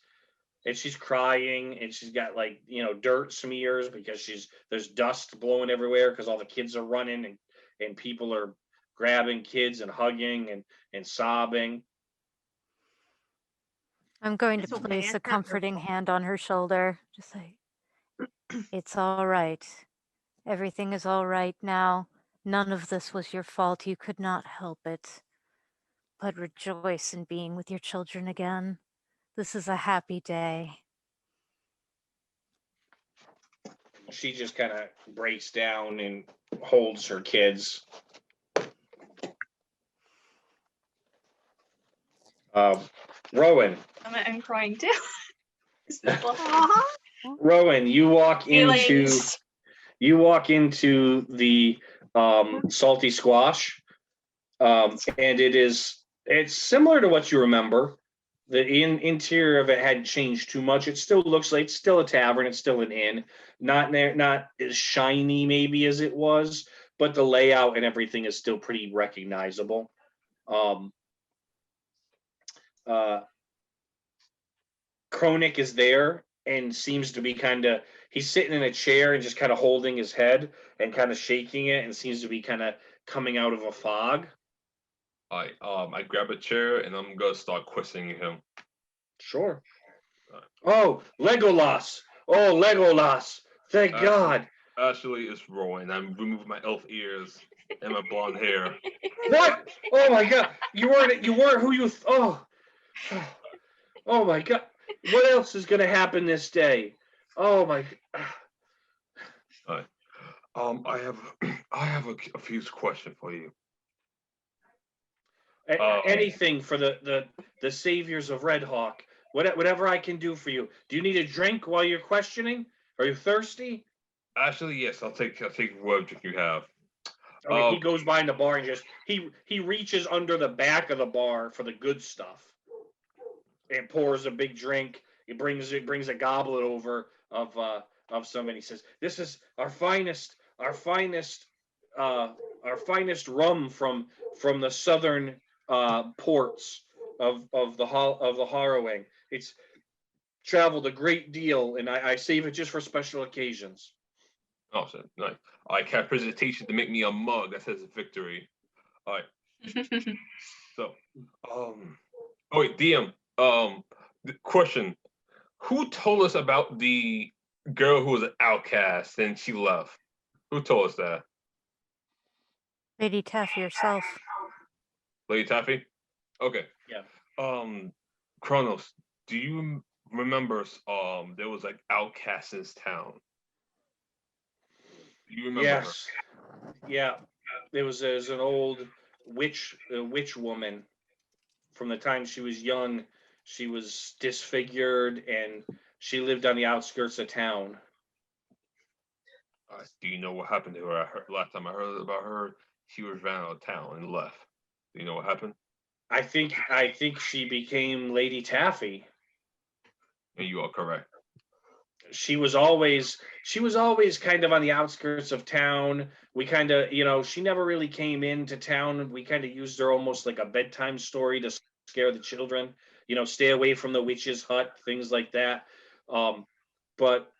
And she's crying, and she's got like dirt smears because there's dust blowing everywhere because all the kids are running, and people are grabbing kids and hugging and sobbing. I'm going to It's okay, place it's a not your comforting fault. hand on her shoulder. Just say, "It's all right. Everything is all right now. None of this was your fault. You could not help it. But rejoice in being with your children again. This is a happy day." she just kind of breaks down and holds her kids. Rowan, I'm crying too. This is lovely. Rowan, you walk into Feelings. the salty squash, and it's similar to what you remember. The interior of it hadn't changed too much. It still looks like it's still a tavern. It's still an inn. Not as shiny maybe as it was, but the layout and everything is still pretty recognizable. Kronik is there and seems to be he's sitting in a chair and just kind of holding his head and kind of shaking it and seems to be kind of coming out of a fog. I grab a chair and I'm gonna start questioning him. Sure. Oh, Legolas! Oh, Legolas! Thank God! Actually, it's Rowan. I'm removing my elf ears and my blonde hair. What? Oh my God! You weren't who you? Oh my God! What else is gonna happen this day? Oh my! I have a few questions for you. Anything for the saviors of Red Hawk. Whatever I can do for you. Do you need a drink while you're questioning? Are you thirsty? Actually, yes. I'll take whatever drink you have. Okay, he goes behind the bar and just he reaches under the back of the bar for the good stuff and pours a big drink. He brings a goblet over of something. He says, "This is our finest rum from the southern ports of the Harrowing. It's traveled a great deal, and I save it just for special occasions." Awesome, nice. I cast presentation to make me a mug that says victory. All right. So, oh wait, DM. The question: who told us about the girl who was an outcast and she left? Who told us that? Lady Taffy herself. Lady Taffy? Okay. Yeah. Kronos, do you remember there was like outcasts in this town? Do you remember her? Yes. Yeah. There's an old witch woman from the time she was young. She was disfigured and she lived on the outskirts of town. Do you know what happened to her? Last time I heard about her, she was ran out of town and left. Do you know what happened? I think she became Lady Taffy. And you are correct. She was always kind of on the outskirts of town. We kind of, she never really came into town. We kind of used her almost like a bedtime story to scare the children, stay away from the witch's hut, things like that. But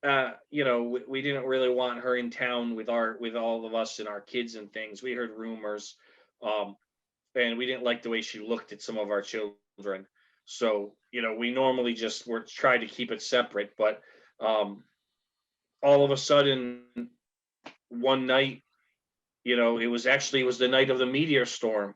we didn't really want her in town with all of us and our kids and things. We heard rumors, and we didn't like the way she looked at some of our children. So, we normally just were trying to keep it separate, but all of a sudden one night, it was the night of the meteor storm.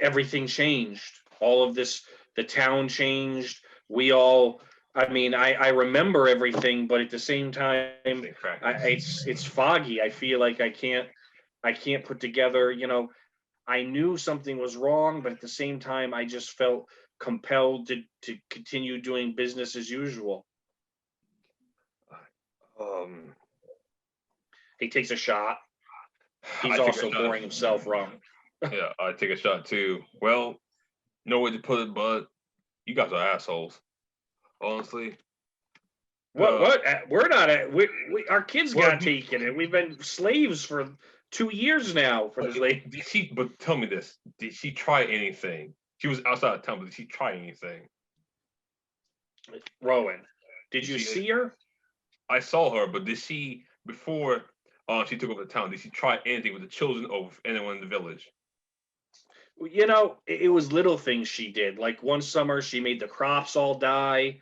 Everything changed. All of this, the town changed. I remember everything, but at the same time, it's foggy. I feel like I can't put together, I knew something was wrong, but at the same time, I just felt compelled to continue doing business as usual. He takes a shot. He's also pouring himself rum. Yeah, I take a shot too. Well, no way to put it, but you guys are assholes. Honestly. What? We're not. Our kids got taken, and we've been slaves for 2 years now for this lady. But tell me this: did she try anything? She was outside of town, but did she try anything? Rowan, did you see her? I saw her, but did she before she took over the town? Did she try anything with the children or with anyone in the village? It was little things she did. Like one summer, she made the crops all die.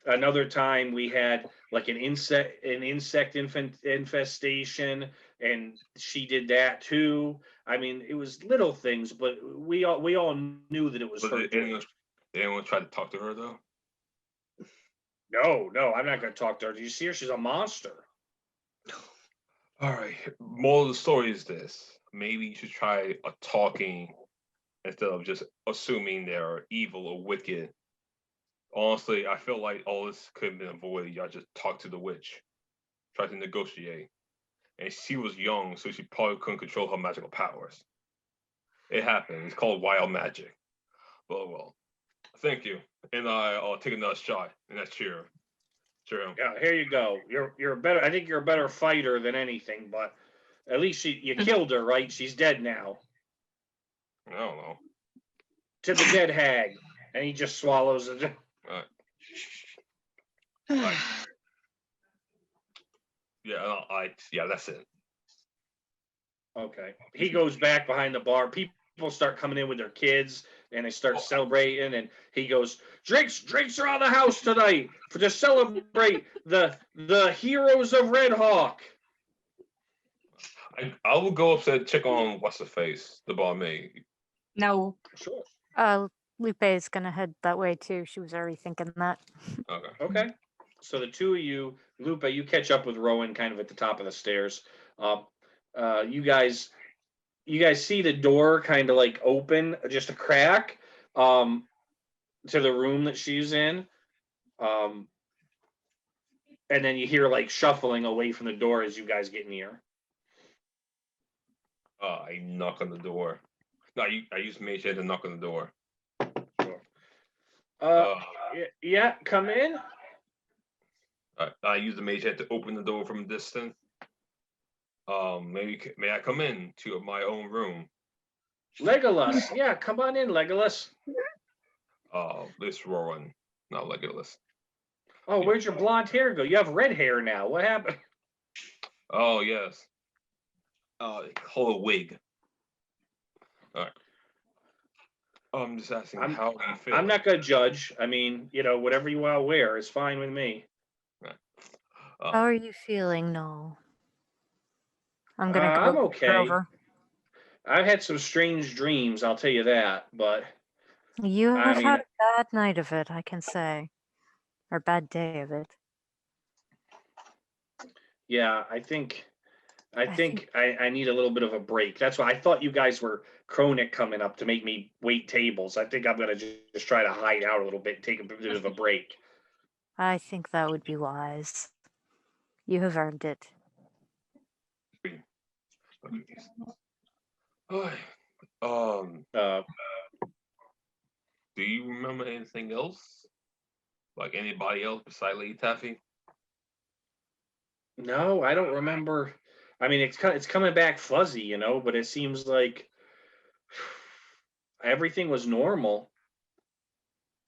Another time, we had like an insect infestation, and she did that too. I mean, it was little things, but we all knew that it was her doing. Did anyone try to talk to her though? No, I'm not gonna talk to her. Do you see her? She's a monster. All right. Moral of the story is this: maybe you should try a talking instead of just assuming they're evil or wicked. Honestly, I feel like all this could have been avoided. Y'all just talked to the witch, tried to negotiate, and she was young, so she probably couldn't control her magical powers. It happened. It's called wild magic. Well. Thank you. And I'll take another shot, and that's cheer. Cheer. Yeah, here you go. You're a better. I think you're a better fighter than anything, but at least you killed her, right? She's dead now. I don't know. To the dead hag, and he just swallows it. All right. Yeah, that's it. Okay. He goes back behind the bar. People start coming in with their kids, and they start celebrating. And he goes, "Drinks are on the house tonight to celebrate the heroes of Red Hawk." I will go upstairs and check on what's the face, the barmaid. No. Sure. Lupe is gonna head that way too. She was already thinking that. Okay. Okay. So the two of you, Lupe, you catch up with Rowan kind of at the top of the stairs. You guys see the door kind of like open, just a crack, to the room that she's in. And then you hear like shuffling away from the door as you guys get near. I knock on the door. No, I use mage hand to knock on the door. Sure. Yeah, come in. I use the mage hand to open the door from a distance. May I come in to my own room? Legolas. Yeah, come on in, Legolas. This Rowan, not Legolas. Oh, where'd your blonde hair go? You have red hair now. What happened? Oh yes. Call a wig. All right. I'm just asking, how do you feel? I'm not gonna judge. I mean, whatever you want to wear is fine with me. How are you feeling, Noel? I'm gonna go I'm okay. over. I've had some strange dreams, I'll tell you that. But You I have mean, had a bad night of it, I can say. Or bad day of it. yeah, I think I need a little bit of a break. That's why I thought you guys were chronic coming up to make me wait tables. I think I'm gonna just try to hide out a little bit and take a bit of a break. I think that would be wise. You have earned it. Uh, Do you remember anything else? Like anybody else besides Lady Taffy? no, I don't remember. I mean, it's coming back fuzzy, but it seems like everything was normal.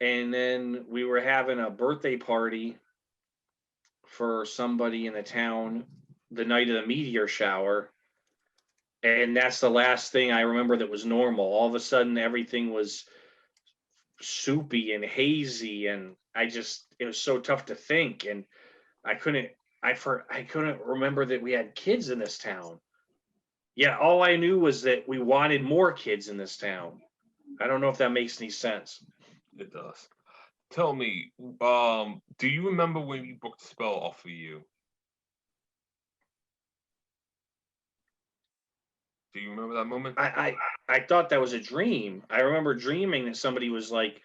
And then we were having a birthday party for somebody in the town the night of the meteor shower. And that's the last thing I remember that was normal. All of a sudden, everything was soupy and hazy, and it was so tough to think. And I couldn't remember that we had kids in this town. Yeah, all I knew was that we wanted more kids in this town. I don't know if that makes any sense. It does. Tell me, do you remember when we broke the spell off of you? Do you remember that moment? I thought that was a dream. I remember dreaming that somebody was like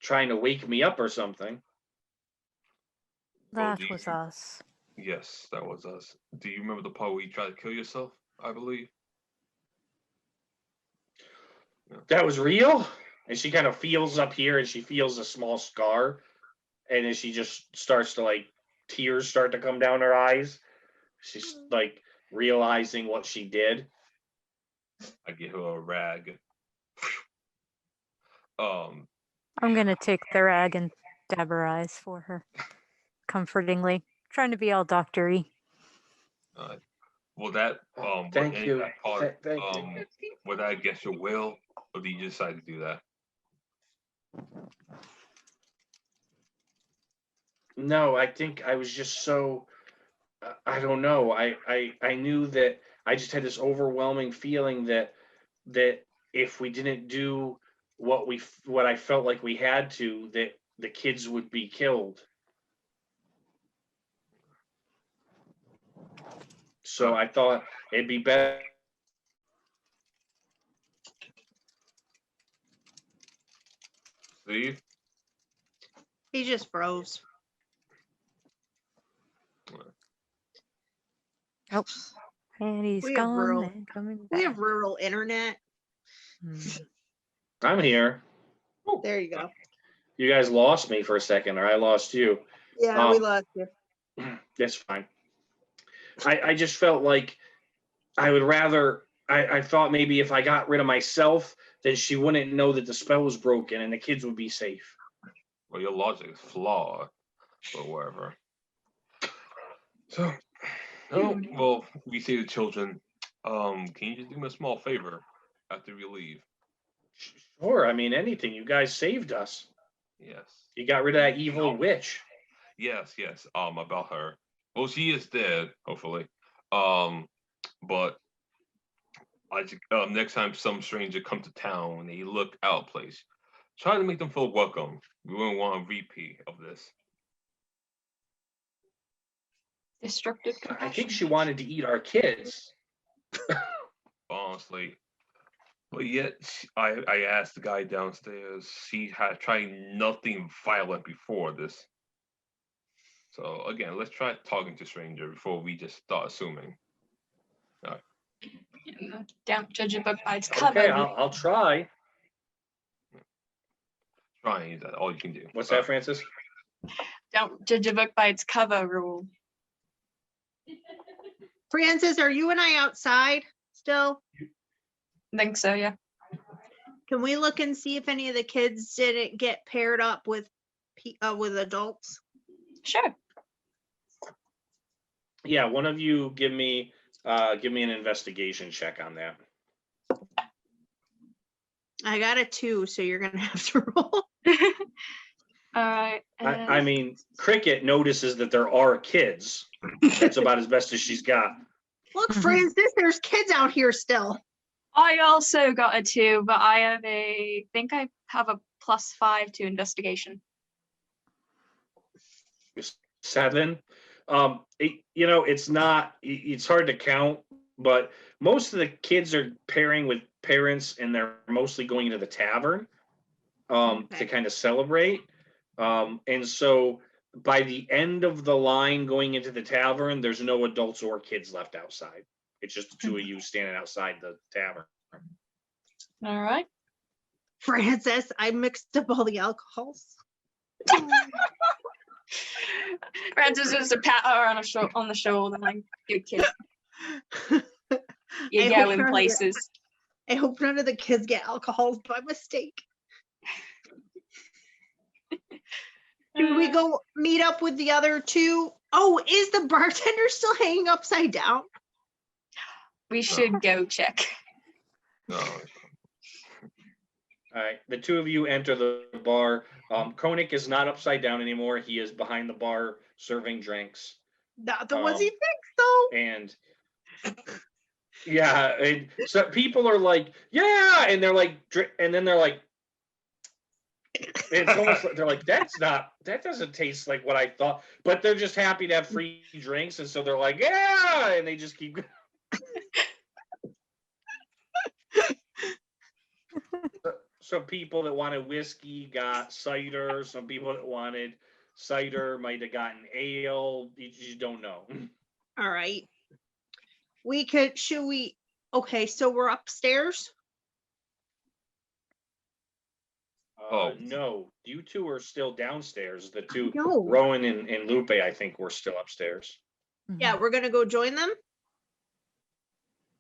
trying to wake me up or something. That was us. Yes, that was us. Do you remember the part where you tried to kill yourself? I believe. That was real? And she kind of feels up here and she feels a small scar. And then she just starts to tears start to come down her eyes. She's like realizing what she did. I give her a rag. I'm gonna take the rag and dab her eyes for her. Comfortingly. Trying to be all doctory. Will that Thank you. that part, Thank you. would that against your will, or do you decide to do that? No, I think I was just so I don't know. I knew that I just had this overwhelming feeling that if we didn't do what I felt like we had to, that the kids would be killed. So I thought it'd be better. Steve? He just froze. Oh, and he's We have gone rural- and coming We back. have rural internet. Hmm. I'm here. There you go. You guys lost me for a second, or I lost you. Yeah, we Um, lost you. That's fine. I just felt like I would rather. I thought maybe if I got rid of myself, then she wouldn't know that the spell was broken and the kids would be safe. Well, your logic is flawed, but whatever. So, oh, well, we say to children, can you just do me a small favor after we leave? Sure, I mean anything. You guys saved us. Yes. You got rid of that evil witch. Yes, yes. About her. Well, she is dead, hopefully. But I just, next time some stranger come to town and they look out of place, try to make them feel welcome. We wouldn't want a repeat of this. Destructive I think compassion. she wanted to eat our kids. Honestly. But yet, I asked the guy downstairs. She had tried nothing violent before this. So again, let's try talking to stranger before we just start assuming. Don't judge a book by its cover. Okay, I'll try. Trying that all you can do. What's that, Francis? Don't judge a book by its cover rule. Francis, are you and I outside still? I think so, yeah. Can we look and see if any of the kids didn't get paired up with adults? Sure. Yeah, one of you give me an investigation check on that. I got a 2, so you're gonna have to roll. All right. I mean, Cricket notices that there are kids. That's about as best as she's got. Look, Mhm. Francis, there's kids out here still. I also got a 2, but I think I have a +5 to investigation. 7. It's hard to count, but most of the kids are pairing with parents and they're mostly going to the tavern to Okay. kind of celebrate. And so by the end of the line going into the tavern, there's no adults or kids left outside. It's just the two of you standing outside the tavern. All right. Francis, I mixed up all the alcohols. Francis is to pat her on the shoulder, like, good kid. You I go hope in none of places. I hope none of the kids get alcohols by mistake. Should we go meet up with the other 2? Oh, is the bartender still hanging upside down? We should go check. No. All right, the two of you enter the bar. Koenig is not upside down anymore. He is behind the bar serving drinks. Not the ones he Um, fixed, though. And yeah, and so people are like, yeah, and they're like, and then they're like, it's almost like they're like, that doesn't taste like what I thought, but they're just happy to have free drinks, and so they're like, yeah, and they just keep. Some people that wanted whiskey got cider. Some people that wanted cider might have gotten ale. You just don't know. All right. Okay, so we're upstairs? Oh. No, you two are still downstairs. The two, No. Rowan and Lupe, I think, were still upstairs. Yeah, we're gonna go join them.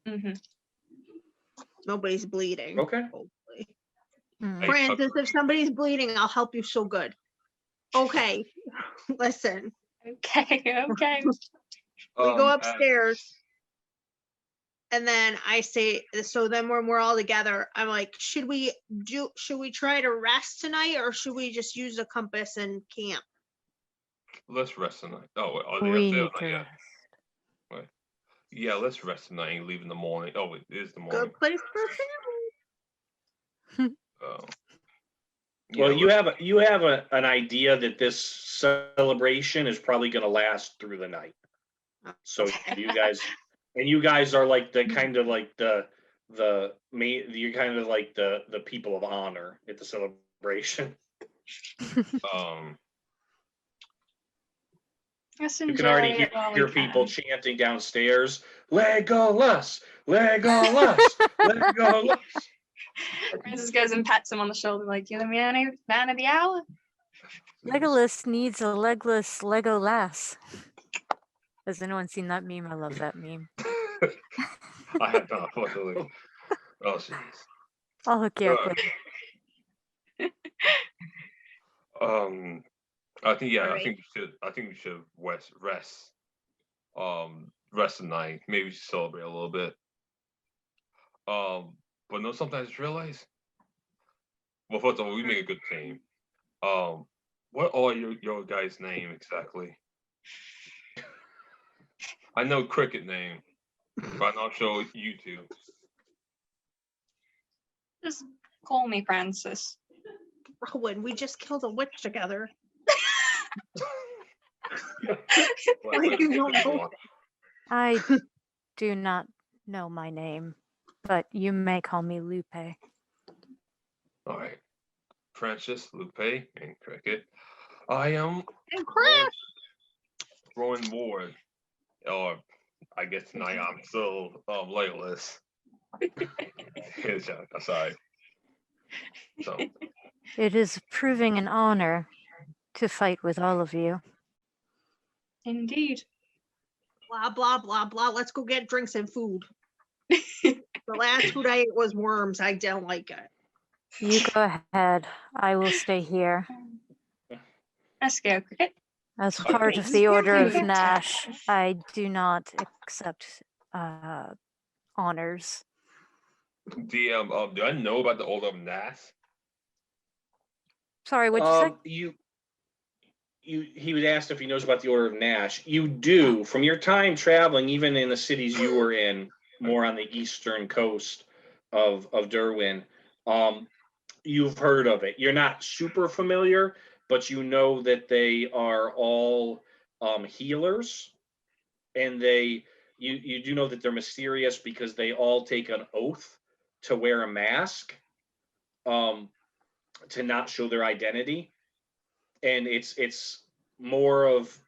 Hmm. Nobody's bleeding. Okay. Hopefully. Mhm. Hey, Francis, if somebody's bleeding, I'll help you so good. Okay, listen, Okay, okay. we go and- upstairs. And then I say, so then when we're all together, I'm like, should we try to rest tonight or should we just use a compass and camp? Let's rest tonight. Oh, are they We up there? need Not to yet. rest. Yeah, let's rest tonight and leave in the morning. Oh, it is the morning. Good place for family. Oh. Well, Yeah, you have an idea that this celebration is probably going to last through the night. So you guys, And you guys are like the kind of like the you're kind of like the people of honor at the celebration. Let's You enjoy can already it while we hear people can. chanting downstairs, Legolas, Legolas, Legolas. Francis goes and pats him on the shoulder, like, "You're the man of the hour." Legolas needs a legless Legolas. Has anyone seen that meme? I love that meme. I have not, unfortunately. Oh, jeez. I'll hook you up with it. I think yeah. Alright. I think we should rest. Rest tonight. Maybe celebrate a little bit. But no. Sometimes I just realize. Well, first of all, we make a good team. What are your guys' name exactly? I know Cricket name, but I'm not sure you two. Just call me Francis. Rowan, we just killed a witch together. Like, you don't know. I do not know my name, but you may call me Lupe. All right, Francis, Lupe, and Cricket. I am And Chris. Rowan Ward, or I guess tonight I'm still Legolas. Here's Jack. Aside. So It is proving an honor to fight with all of you. Indeed. Blah blah blah blah. Let's go get drinks and food. The last food I ate was worms. I don't like it. You go ahead. I will stay here. Let's go, Cricket. As Okay. part of the Order of Okay. Nash, I do not accept honors. do I know about the Order of Nass? Sorry, what'd you say? He was asked if he knows about the Order of Nash. You do, from your time traveling, even in the cities you were in, more on the eastern coast of Derwin. You've heard of it. You're not super familiar, but you know that they are all healers, and you do know that they're mysterious because they all take an oath to wear a mask, to not show their identity. And it's more of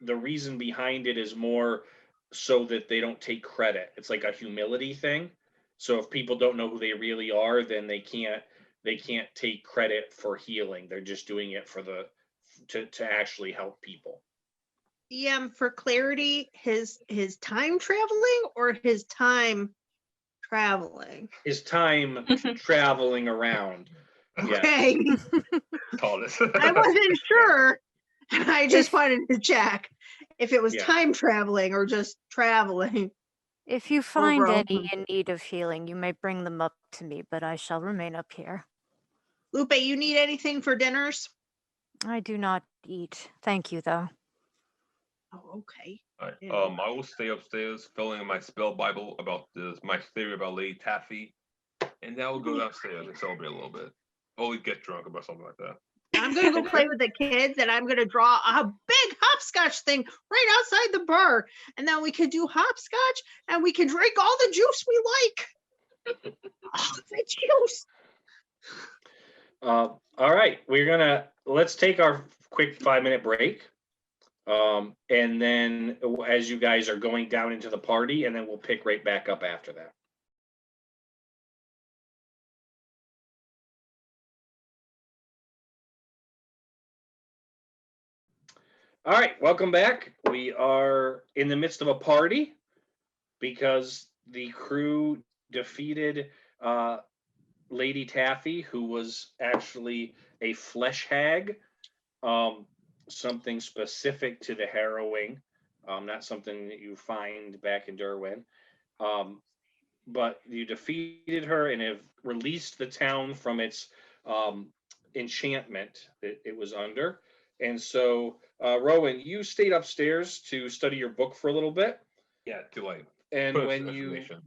the reason behind it is more so that they don't take credit. It's like a humility thing. So if people don't know who they really are, then they can't take credit for healing. They're just doing it for to actually help people. For clarity, his time traveling or his time traveling? His time traveling around. Yes. Okay. Call this. I wasn't sure. I just wanted to check if it was Yeah. time traveling or just traveling. If you find Overall. any in need of healing, you may bring them up to me, but I shall remain up here. Lupe, you need anything for dinners? I do not eat. Thank you, though. Oh, okay. All right. Yeah. I will stay upstairs filling in my spell Bible about my theory about Lady Taffy, and then I will go downstairs and celebrate a little bit. Or we get drunk about something like that. I'm gonna go play with the kids, and I'm gonna draw a big hopscotch thing right outside the bar, and then we could do hopscotch, and we can drink all the juice we like. Oh, the juice. All right, let's take our quick 5-minute break. And then as you guys are going down into the party, and then we'll pick right back up after that. All right, welcome back. We are in the midst of a party because the crew defeated Lady Taffy, who was actually a flesh hag, something specific to the harrowing, not something that you find back in Derwin. But you defeated her and have released the town from its enchantment that it was under. And so, Rowan, you stayed upstairs to study your book for a little bit. Yeah, too late. And Put when information.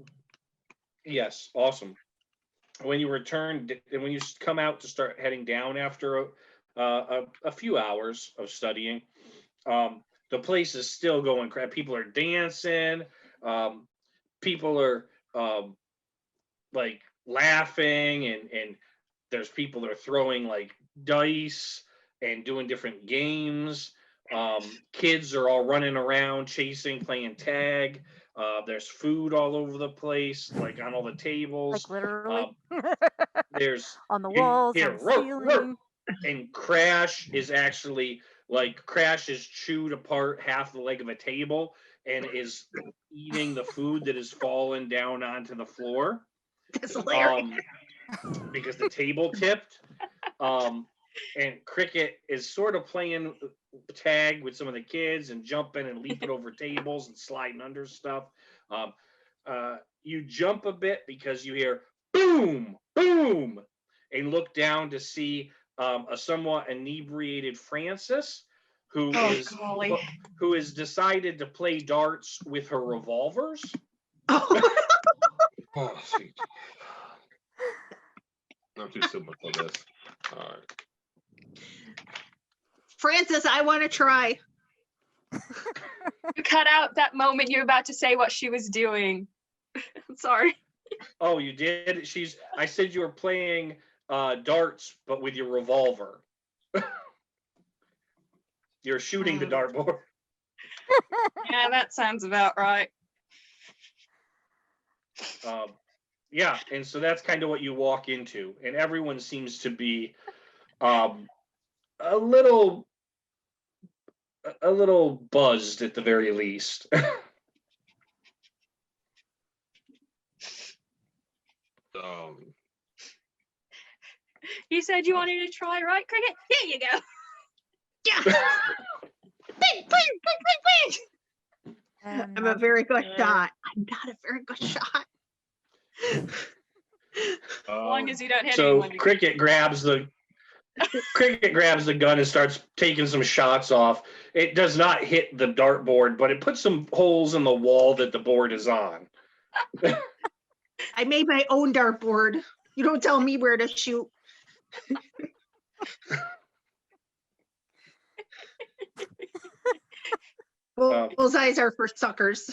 yes, awesome. When you return, and when you come out to start heading down after a few hours of studying, the place is still going crap. People are dancing. people are like laughing, and there's people that are throwing like dice and doing different games. Kids are all running around, chasing, playing tag. There's food all over the place, like on all the tables. Like literally. There's On the you walls, hear on the "Roar, roar," ceiling. and Crash is actually like Crash is chewed apart half the leg of a table and is eating the food that is fallen down onto the floor. That's hilarious. Because the table tipped. And Cricket is sort of playing tag with some of the kids and jumping and leaping over tables and sliding under stuff. You jump a bit because you hear boom, boom, and look down to see a somewhat inebriated Francis who has decided to play darts with her revolvers. Oh, Oh, sweet. I'm too simple for this. All right. Francis, I want to try. You cut out that moment you're about to say what she was doing. I'm sorry. Oh, you did? I said you were playing darts, but with your revolver. You're shooting the dartboard. Yeah, that sounds about right. Yeah, and so that's kind of what you walk into, and everyone seems to be a little buzzed at the very least. You said you wanted to try, right, Cricket? Here you go. Yeah. Bing, bing, bing, bing, bing. I'm a very good shot. I'm not a very good shot. As long as you don't hit So anyone. Cricket grabs the gun and starts taking some shots off. It does not hit the dartboard, but it puts some holes in the wall that the board is on. I made my own dartboard. You don't tell me where to shoot. Bullseyes are for suckers.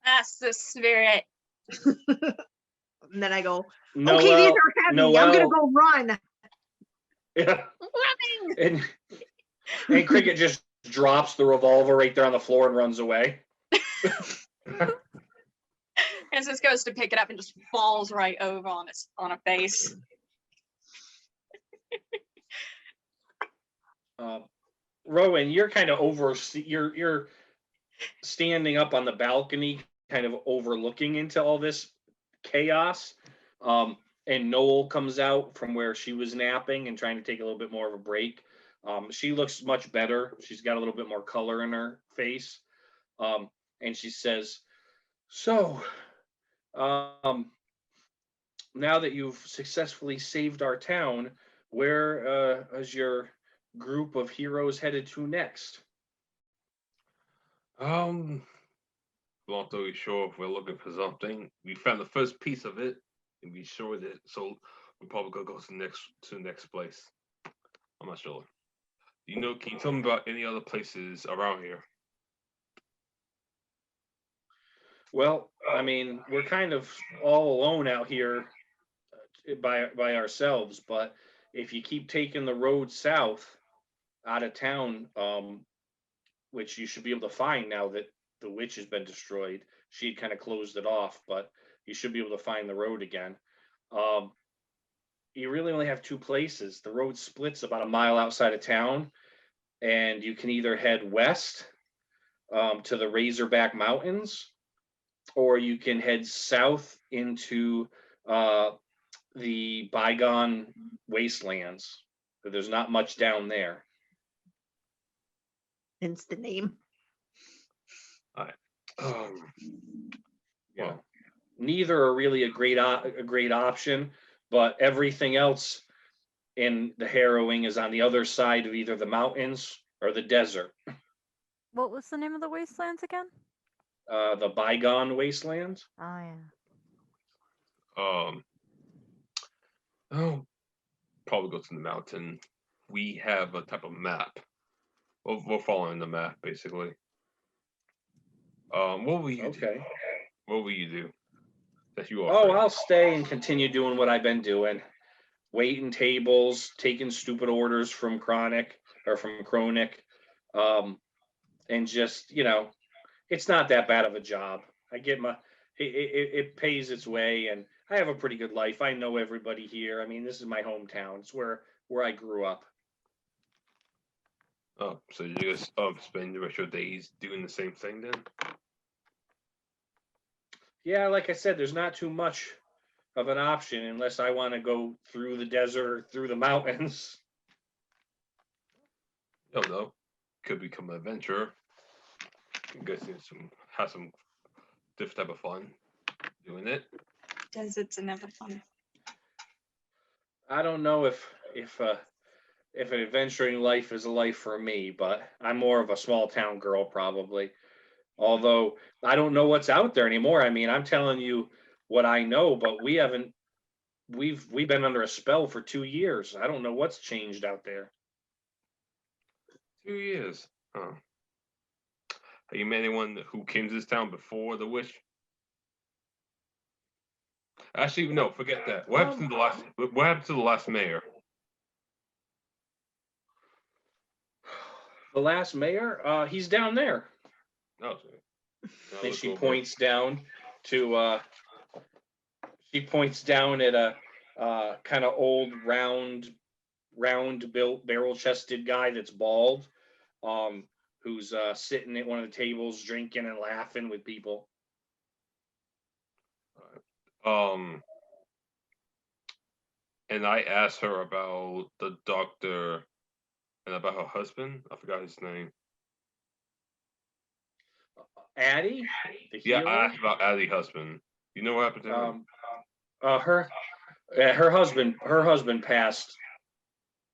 That's the spirit. And then I go, Noel, okay, these are heavy. I'm gonna go run. Yeah. Running. And Cricket just drops the revolver right there on the floor and runs away. As this goes to pick it up and just falls right over on a face. Rowan, you're kind of you're standing up on the balcony, kind of overlooking into all this chaos. And Noel comes out from where she was napping and trying to take a little bit more of a break. She looks much better. She's got a little bit more color in her face. And she says, so, now that you've successfully saved our town, where is your group of heroes headed to next? I'm not really sure if we're looking for something. We found the first piece of it, and we sure that so we're probably gonna go to the next place. I'm not sure. Can you tell me about any other places around here? Well, I mean, we're kind of all alone out here by ourselves, but if you keep taking the road south out of town, which you should be able to find now that the witch has been destroyed, she had kind of closed it off, but you should be able to find the road again. You really only have two places. The road splits about a mile outside of town, and you can either head west to the Razorback Mountains, or you can head south into the Bygone Wastelands. There's not much down there. Hence the name. Yeah. Neither are really a great option, but everything else in the harrowing is on the other side of either the mountains or the desert. What was the name of the wastelands again? The Bygone Wastelands. Oh yeah. Probably go to the mountain. We have a type of map. We're following the map basically. What will you do? Okay. What will you do? That you are. Oh, I'll stay and continue doing what I've been doing. Waiting tables, taking stupid orders from Chronic or from Chronic. And just, it's not that bad of a job. I get it pays its way, and I have a pretty good life. I know everybody here. I mean, this is my hometown. It's where I grew up. Oh, so you just spend the rest of your days doing the same thing then? Yeah, like I said, there's not too much of an option unless I want to go through the desert or through the mountains. You don't know. Could become an adventurer. Have some different type of fun doing it. Deserts are never fun. I don't know if an adventuring life is a life for me, but I'm more of a small town girl probably. Although I don't know what's out there anymore. I mean, I'm telling you what I know, but we've been under a spell for 2 years. I don't know what's changed out there. 2 years. Huh. Have you met anyone who came to this town before the witch? Actually, no. Forget that. What happened to the last? What happened to the last mayor? The last mayor, he's down there. No. And she points down to she points down at a kind of old round built barrel chested guy that's bald, who's sitting at one of the tables drinking and laughing with people. And I asked her about the doctor and about her husband. I forgot his name. Addie, the Yeah, healer? I asked about Addie's husband. You know what happened to him? Her husband passed,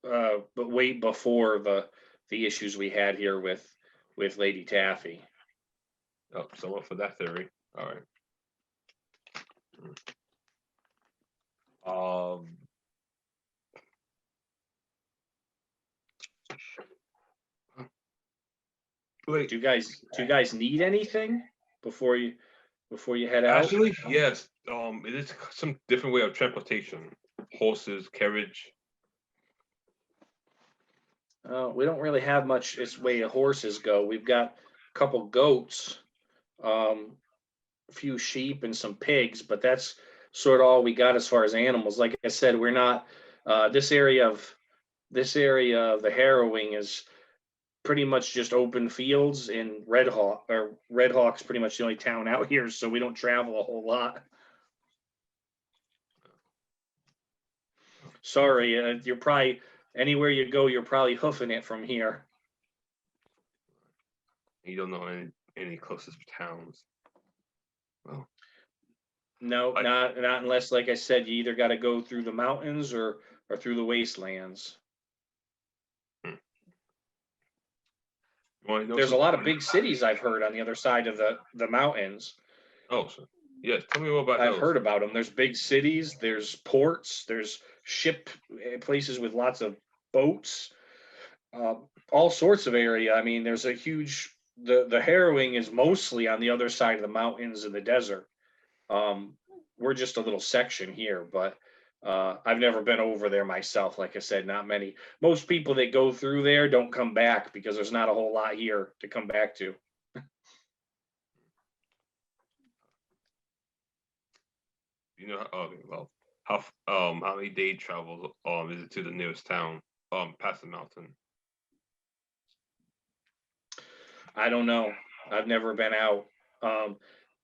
but way before the issues we had here with Lady Taffy. Oh, so for that theory. All right. Wait. Do you guys need anything before you head out? Actually, yes. It is some different way of transportation. Horses, carriage. We don't really have much its way of horses go. We've got a couple goats, a few sheep, and some pigs, but that's sort of all we got as far as animals. Like I said, we're not this area of the harrowing is pretty much just open fields, and Red Hawk's pretty much the only town out here, so we don't travel a whole lot. Sorry, you're probably anywhere you go, you're probably hoofing it from here. You don't know any closest towns. Well, No, not unless, like I said, you either got to go through the mountains or through the wastelands. There's a lot of big cities I've heard on the other side of the mountains. Oh, so, yes. Tell me more about I've those. heard about them. There's big cities. There's ports. There's ship places with lots of boats. All sorts of area. I mean, there's a huge. The harrowing is mostly on the other side of the mountains and the desert. We're just a little section here, but I've never been over there myself. Like I said, not many. Most people that go through there don't come back because there's not a whole lot here to come back to. You know, okay, well, how many day travel is it to the nearest town past the mountain? I don't know. I've never been out.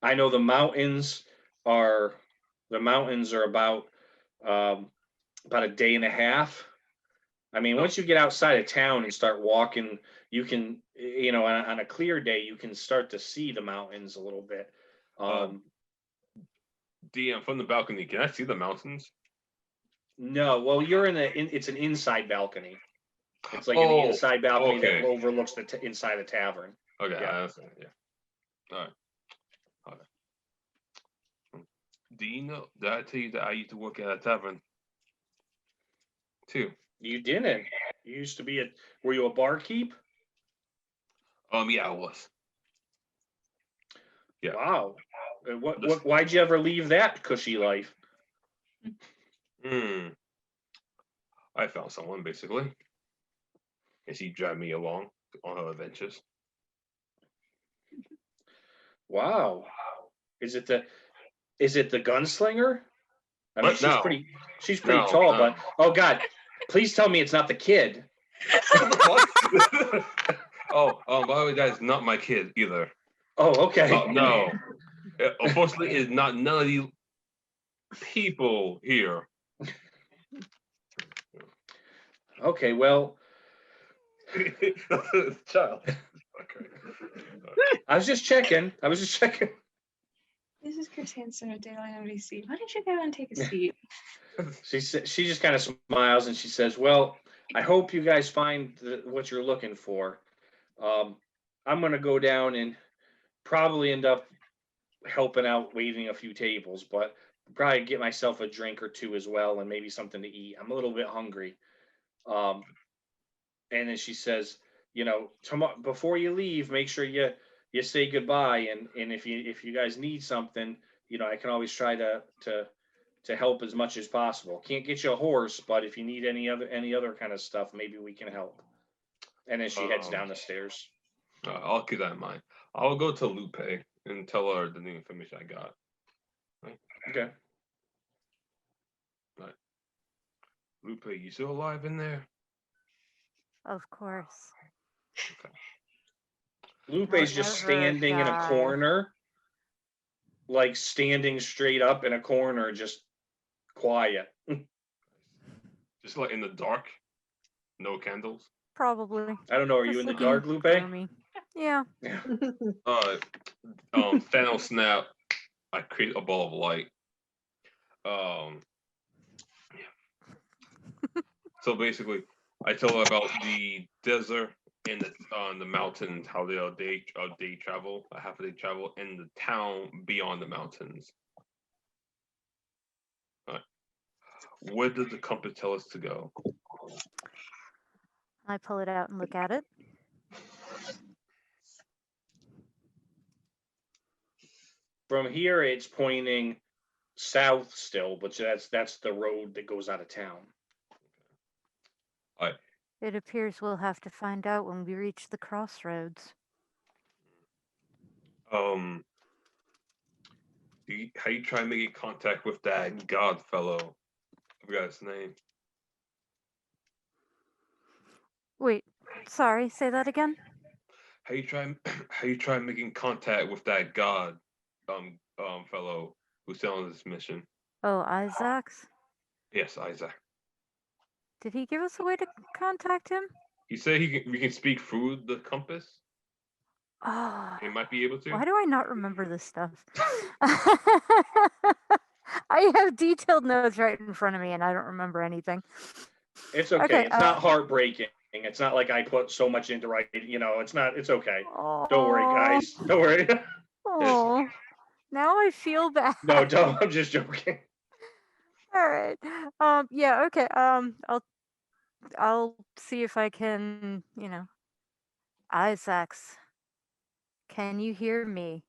I know the mountains are about a day and a half. I mean, once you get outside of town and start walking, you can, on a clear day, you can start to see the mountains a little bit. DM, from the balcony, can I see the mountains? No, well, you're it's an inside balcony. It's like an inside balcony that overlooks the inside the tavern. Okay, Yeah. I understand. Yeah. All right. Do you know? Did I tell you that I used to work at a tavern too? You didn't. You used to be were you a barkeep? Yeah, I was. Yeah. Wow. Why'd you ever leave that cushy life? Hmm. I found someone basically, and she dragged me along on her adventures. Wow. Is it the gunslinger? I mean, But no, she's pretty no, tall, no. but oh God, please tell me it's not the kid. What? Oh, by the way, that is not my kid either. Oh, okay. No. Unfortunately, it's not none of you people here. Okay, well, Child. Okay. I was just checking. This is Chris Hansen of Daylight NBC. Why don't you go and take a seat? She just kind of smiles and she says, "Well, I hope you guys find what you're looking for. I'm gonna go down and probably end up helping out waiting a few tables, but probably get myself a drink or two as well and maybe something to eat. I'm a little bit hungry." And then she says, tomorrow before you leave, make sure you say goodbye, and if you guys need something, I can always try to help as much as possible. Can't get you a horse, but if you need any other kind of stuff, maybe we can help. And then she heads down the stairs. I'll keep that in mind. I'll go to Lupe and tell her the new information I got. Okay. Right. Lupe, you still alive in there? Of course. Lupe's just Never standing in a die. corner, like standing straight up in a corner, just quiet. Just like in the dark, no candles. Probably. I don't know. Are Just you in the looking dark, Lupe? gloomy. Yeah. Yeah. Thanos snap. I create a ball of light. So basically, I tell her about the desert and the mountains, how they travel, a half a day travel, and the town beyond the mountains. Where does the compass tell us to go? I pull it out and look at it. From here, it's pointing south still, but that's the road that goes out of town. It appears we'll have to find out when we reach the crossroads. How you try making contact with that god fellow? I forgot his name. Wait, sorry, say that again? How you try making contact with that god fellow who's still on this mission? Oh, Isaac's? Yes, Isaac. Did he give us a way to contact him? He said we can speak through the compass. Oh, He might be able to. why do I not remember this stuff? I have detailed notes right in front of me and I don't remember anything. It's okay. It's not heartbreaking. It's not like I put so much into writing. It's not. It's okay. Don't worry, guys. Don't worry. Oh, now I feel bad. No, don't. I'm just joking. All right. Yeah. Okay. I'll see if I can. Isaacs, can you hear me?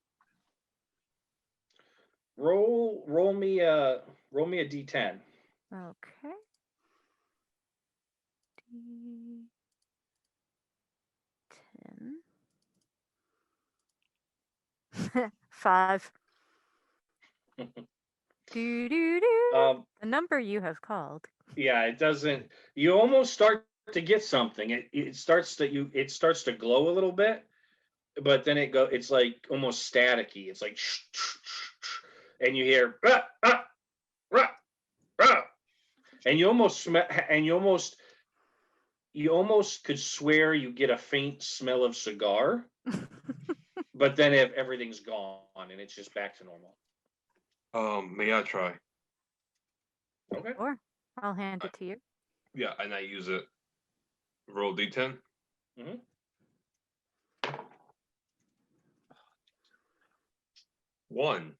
Roll me a d10. Okay. D10. 5. Do. The number you have called. Yeah, it doesn't. You almost start to get something. It starts to glow a little bit, but then it's like almost staticky. It's like and you hear rah, rah, rah, rah. And you almost could swear you get a faint smell of cigar. But then if everything's gone and it's just back to normal. May I try? Okay. Sure. I'll hand it to you. Yeah, and I use it. Roll d10. Mm-hmm. 1.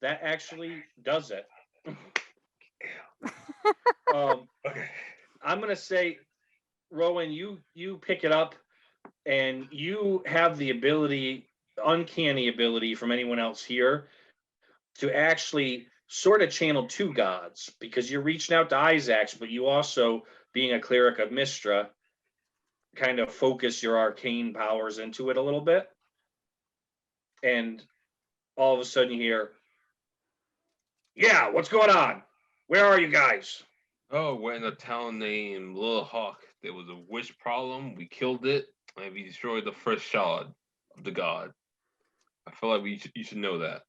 That actually does it. Okay. I'm gonna say, Rowan, you pick it up, and you have the ability uncanny ability from anyone else here to actually sort of channel two gods, because you're reaching out to Isaacs, but you also, being a cleric of Mistra, kind of focus your arcane powers into it a little bit. And all of a sudden you hear, yeah, what's going on? Where are you guys? Oh, we're in a town named Little Hawk. There was a witch problem. We killed it, and we destroyed the first shard of the god. I feel like you should know that.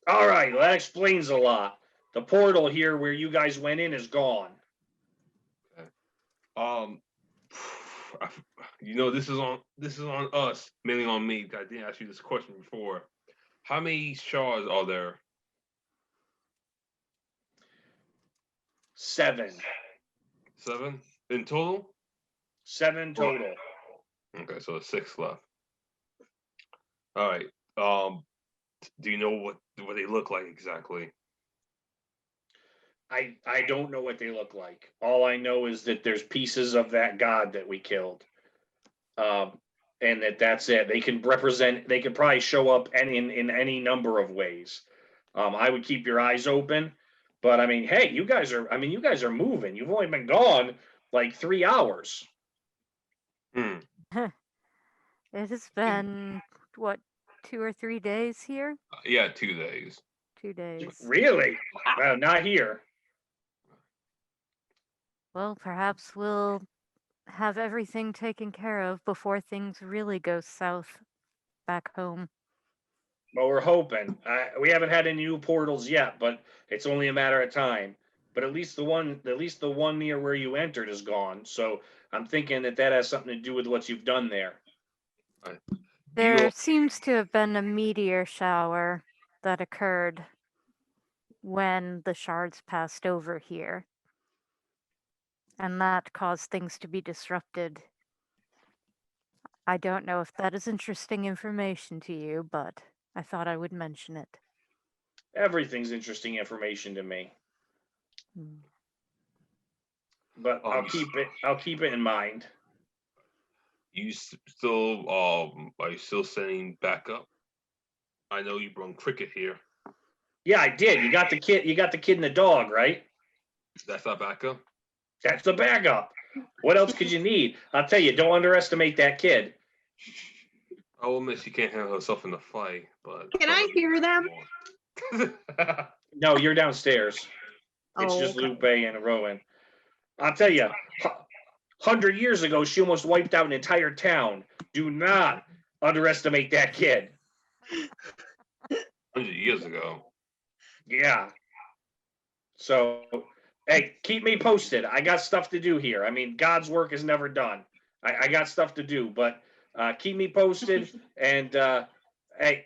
All right, well, that explains a lot. The portal here where you guys went in is gone. Um, this is on us, mainly on me. I didn't ask you this question before. How many shards are there? 7. 7 in total? 7 total. Okay, so there's 6 left. All right. Do you know what they look like exactly? I don't know what they look like. All I know is that there's pieces of that god that we killed. And that's it. They can represent, they could probably show up in any number of ways. I would keep your eyes open, but I mean, hey, you guys are moving. You've only been gone like 3 hours. Hmm. It has been, what, 2 or 3 days here? Yeah, 2 days. 2 days. Really? Well, not here. Well, perhaps we'll have everything taken care of before things really go south back home. Well, we're hoping. We haven't had any new portals yet, but it's only a matter of time. But at least the one near where you entered is gone. So I'm thinking that has something to do with what you've done there. There seems to have been a meteor shower that occurred when the shards passed over here. And that caused things to be disrupted. I don't know if that is interesting information to you, but I thought I would mention it. Everything's interesting information to me. But I'll keep it in mind. You still are you still sending backup? I know you brought Cricket here. Yeah, I did. You got the kid and the dog, right? That's not backup? That's the backup. What else could you need? I'll tell you, don't underestimate that kid. I will admit she can't handle herself in the fight, but Can I hear them? No, you're downstairs. It's Oh, just okay. Lupe and Rowan. I'll tell you, 100 years ago, she almost wiped out an entire town. Do not underestimate that kid. 100 years ago. Yeah. So, hey, keep me posted. I got stuff to do here. I mean, God's work is never done. I got stuff to do, but keep me posted. And hey,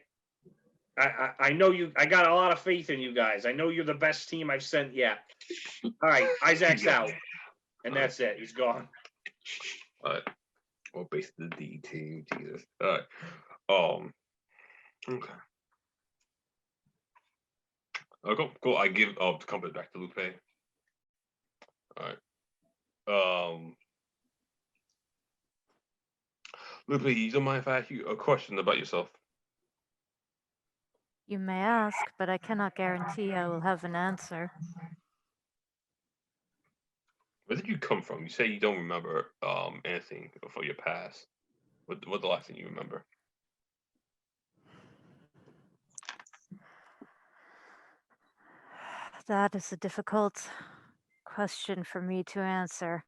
I know you. I got a lot of faith in you guys. I know you're the best team I've sent yet. All right, Isaac's out, and that's it. He's gone. All right. Well, basically the D team, Jesus. All right. Okay. Oh, cool. I give the compass back to Lupe. All right. Lupe, you don't mind if I ask you a question about yourself? You may ask, but I cannot guarantee I will have an answer. Where did you come from? You say you don't remember anything from your past. What the last thing you remember? That is a difficult question for me to answer.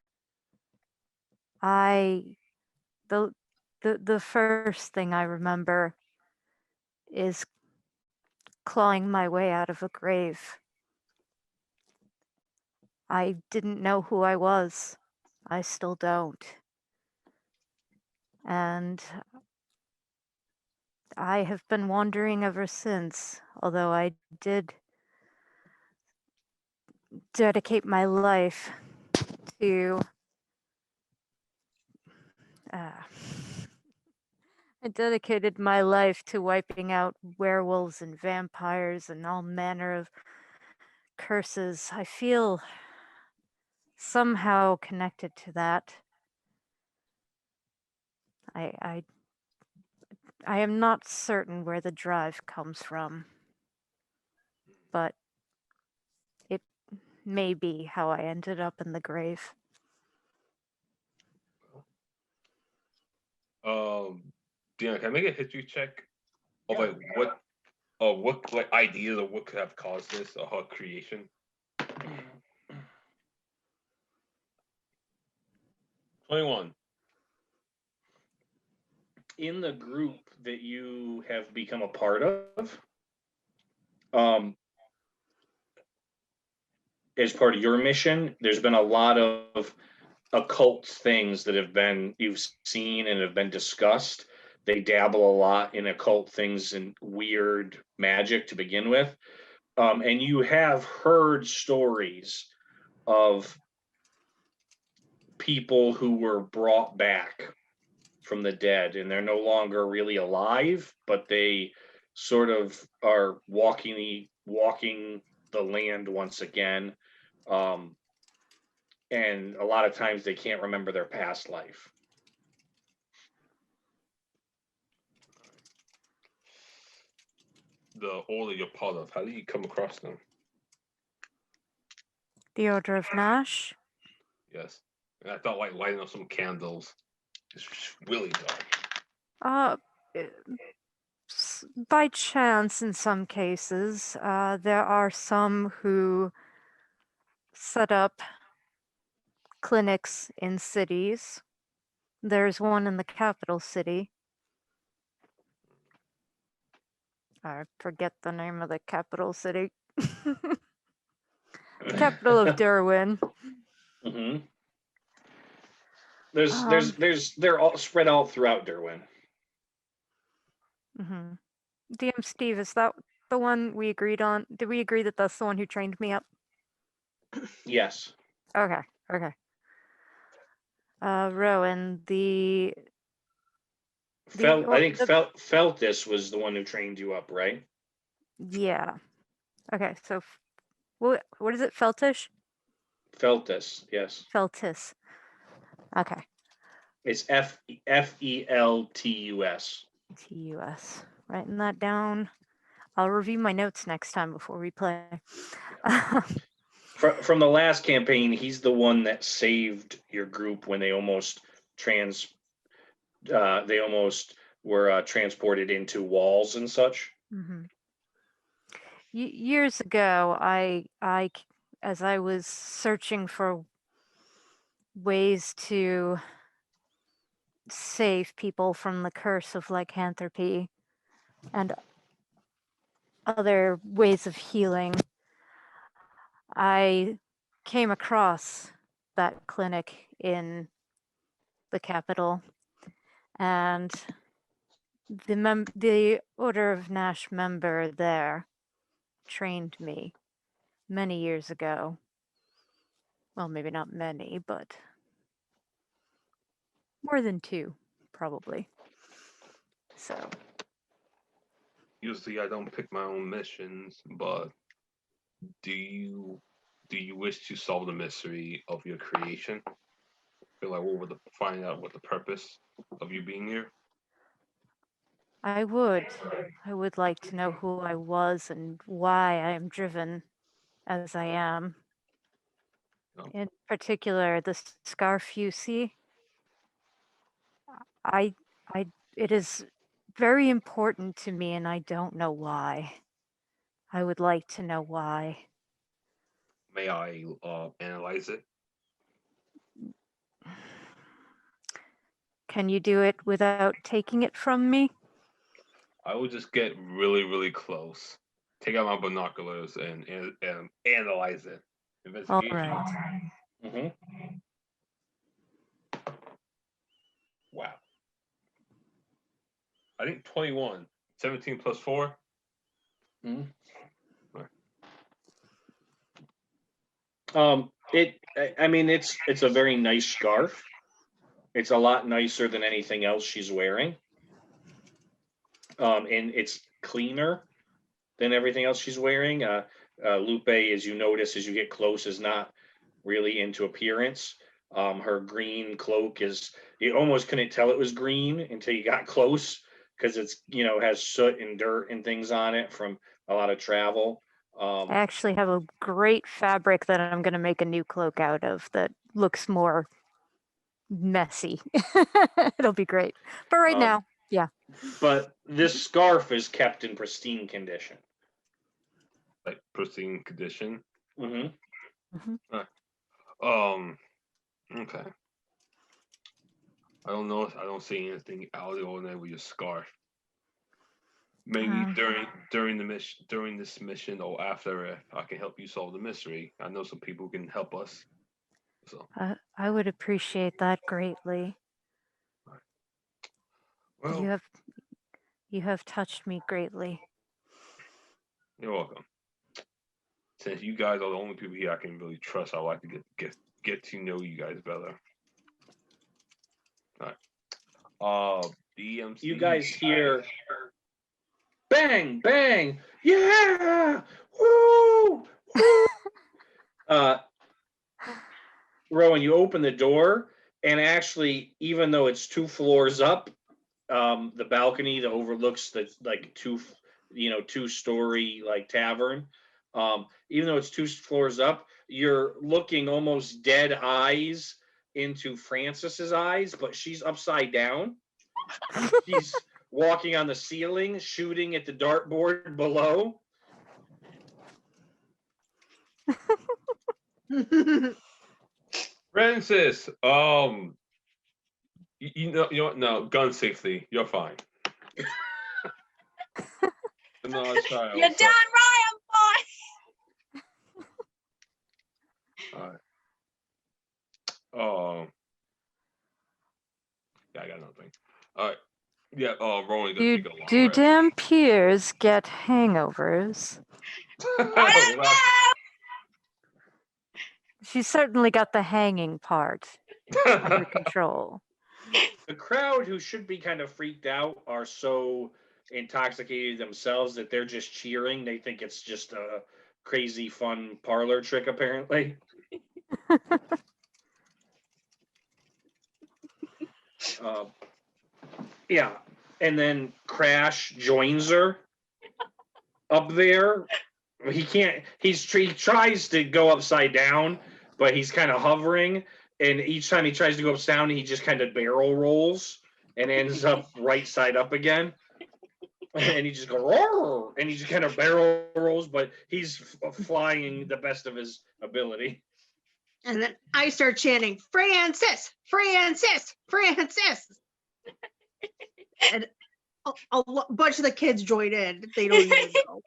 The first thing I remember is clawing my way out of a grave. I didn't know who I was. I still don't. And I have been wandering ever since, although I did dedicate my life to I dedicated my life to wiping out werewolves and vampires and all manner of curses. I feel somehow connected to that. I am not certain where the drive comes from, but it may be how I ended up in the grave. Dion, can I make a history check of like what like ideas of what could have caused this or her creation? 21. In the group that you have become a part of, um, as part of your mission, there's been a lot of occult things that you've seen and have been discussed. They dabble a lot in occult things and weird magic to begin with. And you have heard stories of people who were brought back from the dead, and they're no longer really alive, but they sort of are walking the land once again. And a lot of times they can't remember their past life. The order you're part of, how do you come across them? The Order of Nash? Yes. And I thought like lighting up some candles. It's really dark. Uh, by chance, in some cases, there are some who set up clinics in cities. There's one in the capital city. I forget the name of the capital city. The capital of Derwin. Mm-hmm. They're all spread out throughout Derwin. Mm-hmm. DM Steve, is that the one we agreed on? Did we agree that that's the one who trained me up? Yes. Okay. Rowan, I think Feltus was the one who trained you up, right? Yeah. Okay, so what is it? Feltish? Feltus, yes. Feltis. Okay. It's Feltus. TUS. Writing that down. I'll review my notes next time before we play. From the last campaign, he's the one that saved your group when they almost were transported into walls and such. Mm-hmm. Years ago, as I was searching for ways to save people from the curse of lycanthropy and other ways of healing, I came across that clinic in the capital, and the Order of Nash member there trained me many years ago. Well, maybe not many, but more than 2, probably. So. Usually I don't pick my own missions, but do you wish to solve the mystery of your creation? Feel like find out what the purpose of you being here? I would like to know who I was and why I am driven as I am. No. In particular, the scarf you see. It is very important to me, and I don't know why. I would like to know why. May I analyze it? Can you do it without taking it from me? I will just get really, really close. Take out my binoculars and analyze it. All Investigation. right. Mm-hmm. Wow. I think 21. 17 plus 4. Mm-hmm. Right. It's a very nice scarf. It's a lot nicer than anything else she's wearing. And it's cleaner than everything else she's wearing. Lupe, as you notice, as you get close, is not really into appearance. Her green cloak you almost couldn't tell it was green until you got close. because it's, has soot and dirt and things on it from a lot of travel. I actually have a great fabric that I'm going to make a new cloak out of that looks more messy. It'll be great. But right Um, now, yeah. But this scarf is kept in pristine condition. Like pristine condition. Hmm. Okay. I don't know. I don't see anything out of the ordinary with your scarf. Maybe during this mission or after, if I can help you solve the mystery. I know some people can help us. So I would appreciate that greatly. well, You have touched me greatly. you're welcome. Since you guys are the only people here I can really trust, I'd like to get to know you guys better. All right. DMC. You guys hear bang, bang, yeah, woo, woo. Rowan, you open the door, and actually, even though it's 2 floors up, the balcony that overlooks the like 2-story like tavern, even though it's 2 floors up, you're looking almost dead eyes into Francis's eyes, but she's upside down. She's walking on the ceiling, shooting at the dartboard below. Francis, you know what? No, gun safety. You're fine. No, child. You're done right, I'm fine. All right. Yeah, I got nothing. All right. Yeah. Rowan gonna take a long Do rest. dhampirs get hangovers? I don't know. She's certainly got the hanging part under control. The crowd, who should be kind of freaked out, are so intoxicated themselves that they're just cheering. They think it's just a crazy fun parlor trick, apparently. Yeah, and then Crash joins her up there. He can't. He tries to go upside down, but he's kind of hovering. And each time he tries to go upside down, he just kind of barrel rolls and ends up right side up again. And he just goes, roar, and he just kind of barrel rolls, but he's flying the best of his ability. And then I start chanting, Francis, Francis, Francis. And a bunch of the kids join in. They don't even know.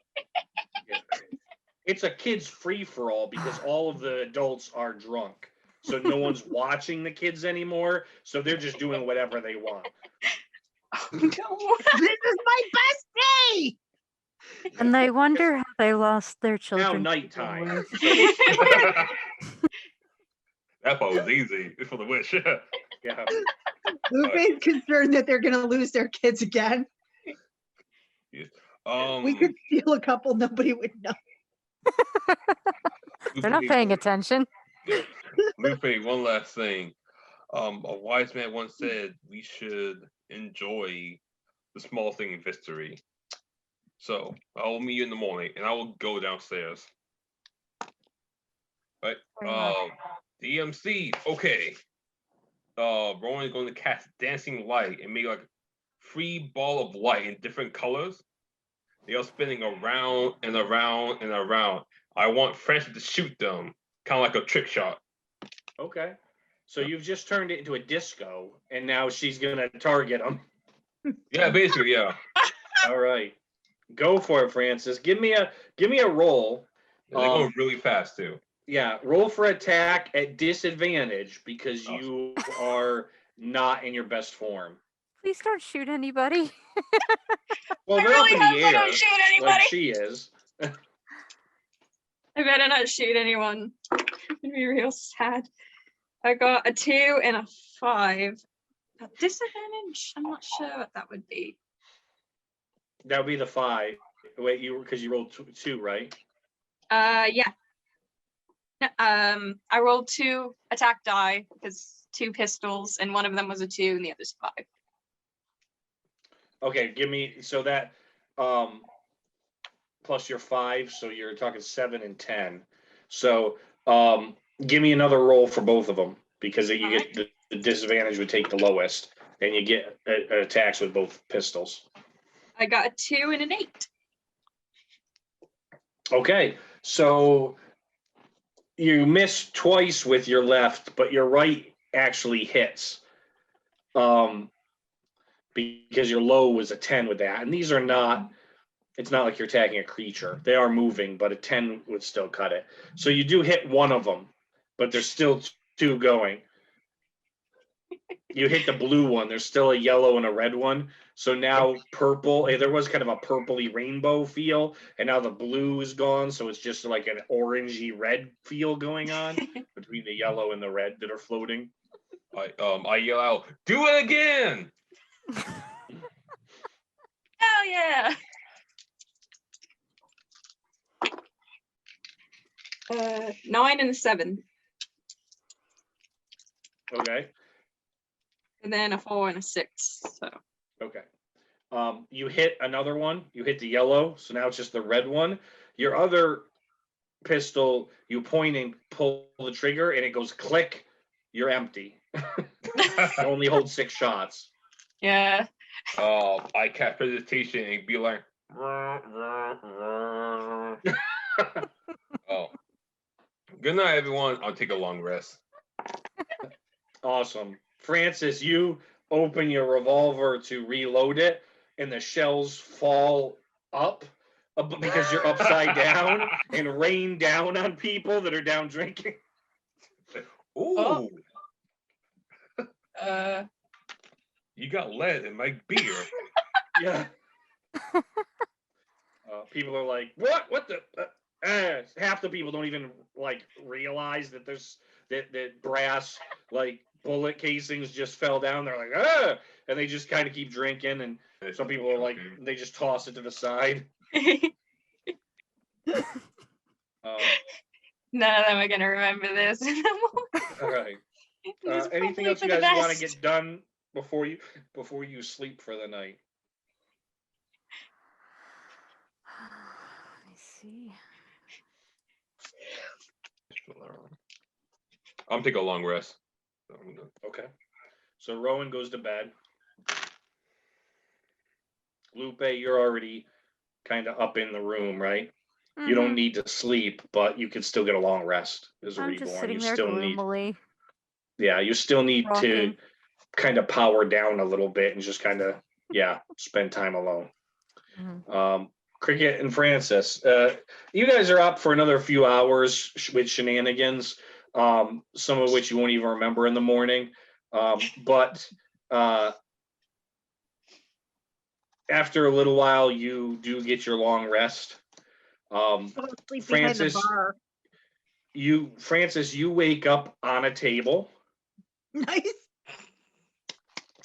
It's a kids free for all because all of the adults are drunk. So no one's watching the kids anymore. So they're just doing whatever they want. This is my best day. And they wonder how they lost their Now children. nighttime. That part was easy. It's for the wish. Yeah. Lupe's concerned that they're going to lose their kids again. We could steal a couple, nobody would know. They're not paying attention. Lupe, one last thing. A wise man once said we should enjoy the small thing in victory. So I will meet you in the morning, and I will go downstairs. Right. DMC. Okay. Rowan is going to cast dancing light and make like 3 ball of light in different colors. They are spinning around and around and around. I want Francis to shoot them, kind of like a trick shot. Okay. So you've just turned it into a disco, and now she's gonna target them. Yeah, basically, yeah. All right. Go for it, Francis. Give me a roll. They're going really fast too. Yeah, roll for attack at disadvantage because you are not in your best form. Please don't shoot anybody. Well, I they're really up in hope the I air don't shoot like anybody. she is. I better not shoot anyone. It'd be real sad. I got a 2 and a 5. A disadvantage? I'm not sure what that would be. That would be the 5. Wait, because you rolled 2, right? Yeah. No, I rolled 2 attack die because 2 pistols, and one of them was a 2 and the other's 5. Okay, give me so that plus your 5, so you're talking 7 and 10. So give me another roll for both of them because you get the disadvantage would take the lowest, and you get attacks with both pistols. I got a 2 and an 8. Okay, so you miss twice with your left, but your right actually hits. Because your low was a 10 with that, and these are not. It's not like you're attacking a creature. They are moving, but a 10 would still cut it. So you do hit one of them, but there's still 2 going. You hit the blue one. There's still a yellow and a red one. So now purple. There was kind of a purpley rainbow feel, and now the blue is gone. So it's just like an orangey red feel going on between the yellow and the red that are floating. I yell out, "Do it again!" Hell yeah! 9 and a 7, Okay. and then a 4 and a 6. So Okay. You hit another one. You hit the yellow, so now it's just the red one. Your other pistol, you point and pull the trigger, and it goes click. You're empty. You only hold 6 shots. yeah. I cast presentation and be like, oh, good night, everyone. I'll take a long rest. Awesome. Francis, you open your revolver to reload it, and the shells fall up because you're upside down and rain down on people that are down drinking. Ooh, Oh. you got lead in my beer. Yeah. People are like, "What? What the?" Half the people don't even like realize that there's that brass like bullet casings just fell down. They're like, "Ah!" and they just kind of keep drinking. And some people are like, they just toss it to the side. None of them are gonna remember this. All right. This is Anything probably else you for the guys want to best. get done before you sleep for the night? Let me see. I'm taking a long rest. Okay. So Rowan goes to bed. Lupe, you're already kind of up in the room, right? You don't Mhm. need to sleep, but you can still get a long rest as a I'm just reborn. sitting You there still need, gloomily you still need to rocking. kind of power down a little bit and just kind of, spend time alone. Mhm. Cricket and Francis, you guys are up for another few hours with shenanigans, some of which you won't even remember in the morning. But after a little while, you do get your long rest. Go to sleep behind the Francis, bar. you wake up on a table Nice.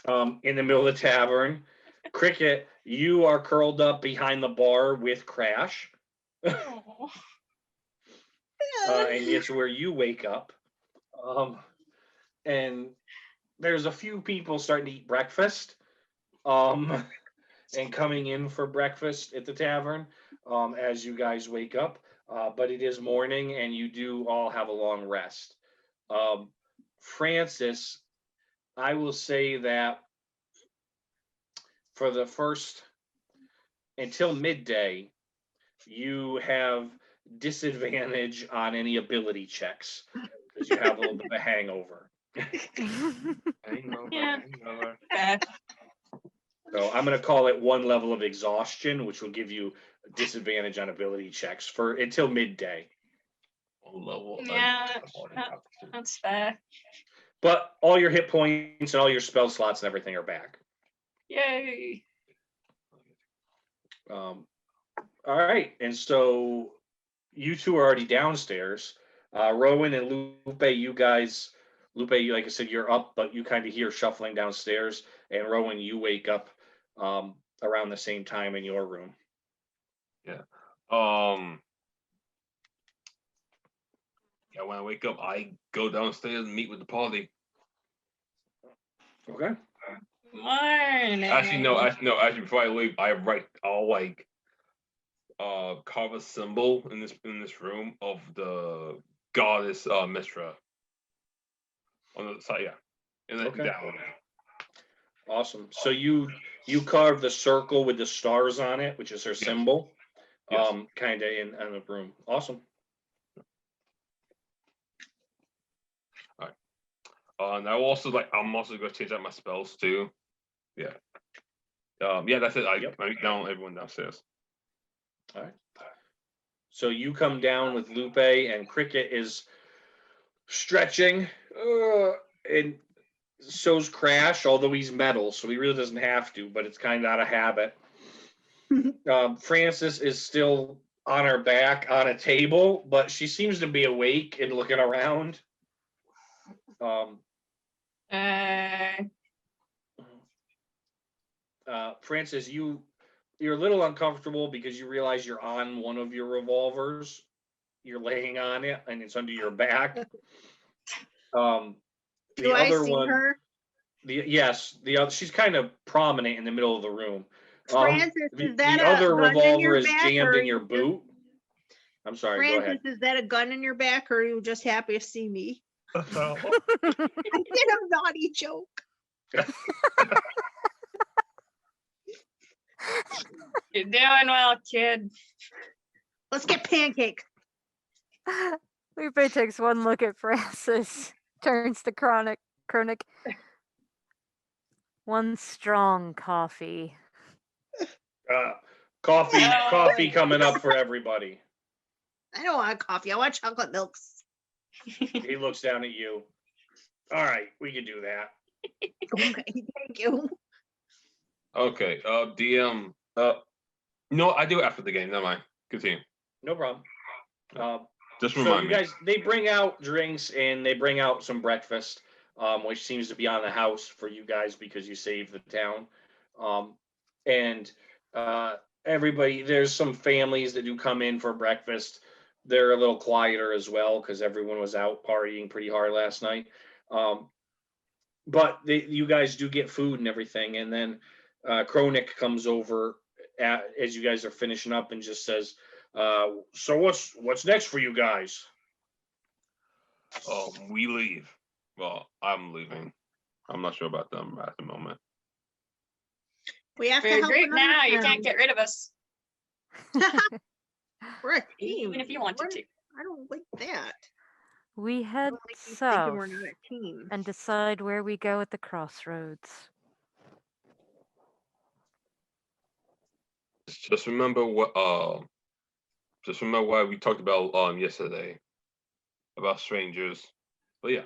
in the middle of the tavern. Cricket, you are curled up behind the bar with Crash, Oh. and it's where you wake up. And there's a few people starting to eat breakfast, and coming in for breakfast at the tavern, as you guys wake up. But it is morning, and you do all have a long rest. Francis, I will say that for the first until midday, you have disadvantage on any ability checks because you have a little bit of a hangover. Yeah. Hangover. Fair. So I'm going to call it 1 level of exhaustion, which will give you a disadvantage on ability checks for until midday. Yeah, that's fair. But all your hit points and all your spell slots and everything are back. Yay. All right, and so you two are already downstairs. Rowan and Lupe, Lupe, like I said, you're up, but you kind of hear shuffling downstairs. And Rowan, you wake up around the same time in your room. Yeah, when I wake up, I go downstairs and meet with the party. Okay. Morning. Actually, no. Actually, before I leave, I'll like carve a symbol in this room of the goddess Mithra on the side. Yeah, and then Okay. down. Awesome. So you carve the circle with the stars on it, which is her symbol, Yes. kind of in the room. Awesome. And I'm also gonna change out my spells too. Yeah. Yeah, that's it. Yep. I down everyone downstairs. All right. So you come down with Lupe, and Cricket is stretching, and so's Crash, although he's metal, so he really doesn't have to, but it's kind of out of habit. Frances is still on her back on a table, but she seems to be awake and looking around. Frances, you're a little uncomfortable because you realize you're on one of your revolvers. You're laying on it, and it's under your back. The Do I other see one, her? the other, she's kind of prominent in the middle of the room. Frances, is that the a other gun in revolver your is back, jammed or in your you just- boot. I'm sorry. Go ahead. Frances, is that a gun in your back, or are you just happy to see me? I did a naughty joke. You're doing well, kid. Let's get pancake. Lupe takes one look at Francis, turns to Chronic. One strong coffee. Coffee coming up for everybody. I don't want coffee. I want chocolate milks. He looks down at you. All right, we can do that. Okay, thank you. Okay. DM. No, I do it after the game. Never mind. Continue. No problem. Just So remind you me. guys, they bring out drinks and they bring out some breakfast, which seems to be on the house for you guys because you saved the town. And everybody, there's some families that do come in for breakfast. They're a little quieter as well because everyone was out partying pretty hard last night. But you guys do get food and everything. And then Kronik comes over as you guys are finishing up and just says, so what's next for you guys? We leave. Well, I'm leaving. I'm not sure about them at the moment. We have to We're a help group another now. You town. can't get rid of us, We're a team. even if you wanted to. I don't like that. We I head don't like you thinking south we're another team. and decide where we go at the crossroads. Just remember what we talked about yesterday about strangers. But yeah.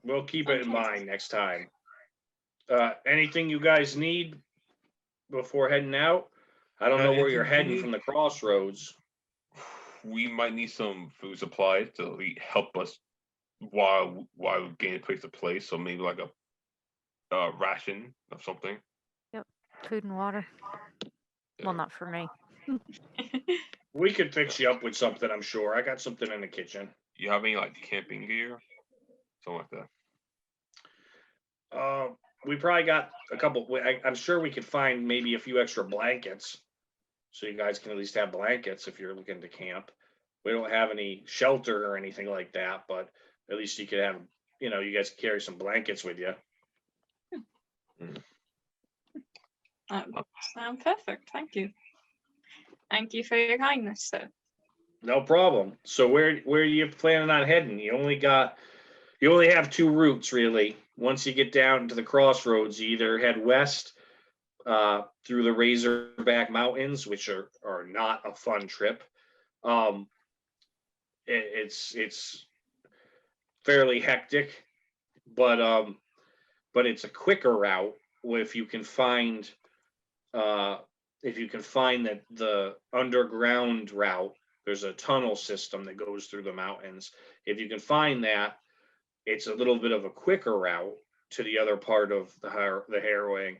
We'll keep it in mind next time. Anything you guys need before heading out? I don't know where you're heading from the crossroads. We might need some food supplies to help us while we gain place to place. So maybe like a ration of something. Food and water. Well, not for me. We could fix you up with something, I'm sure. I got something in the kitchen. You have any like camping gear? Something like that. We probably got a couple. I'm sure we could find maybe a few extra blankets, so you guys can at least have blankets if you're looking to camp. We don't have any shelter or anything like that, but at least you could have, you guys could carry some blankets with you. Sound perfect. Thank you. Thank you for your kindness, sir. No problem. So where are you planning on heading? You only have two routes really. Once you get down to the crossroads, you either head west through the Razorback Mountains, which are not a fun trip. It's fairly hectic, but it's a quicker route if you can find that the underground route. There's a tunnel system that goes through the mountains. If you can find that, it's a little bit of a quicker route to the other part of the harrowing.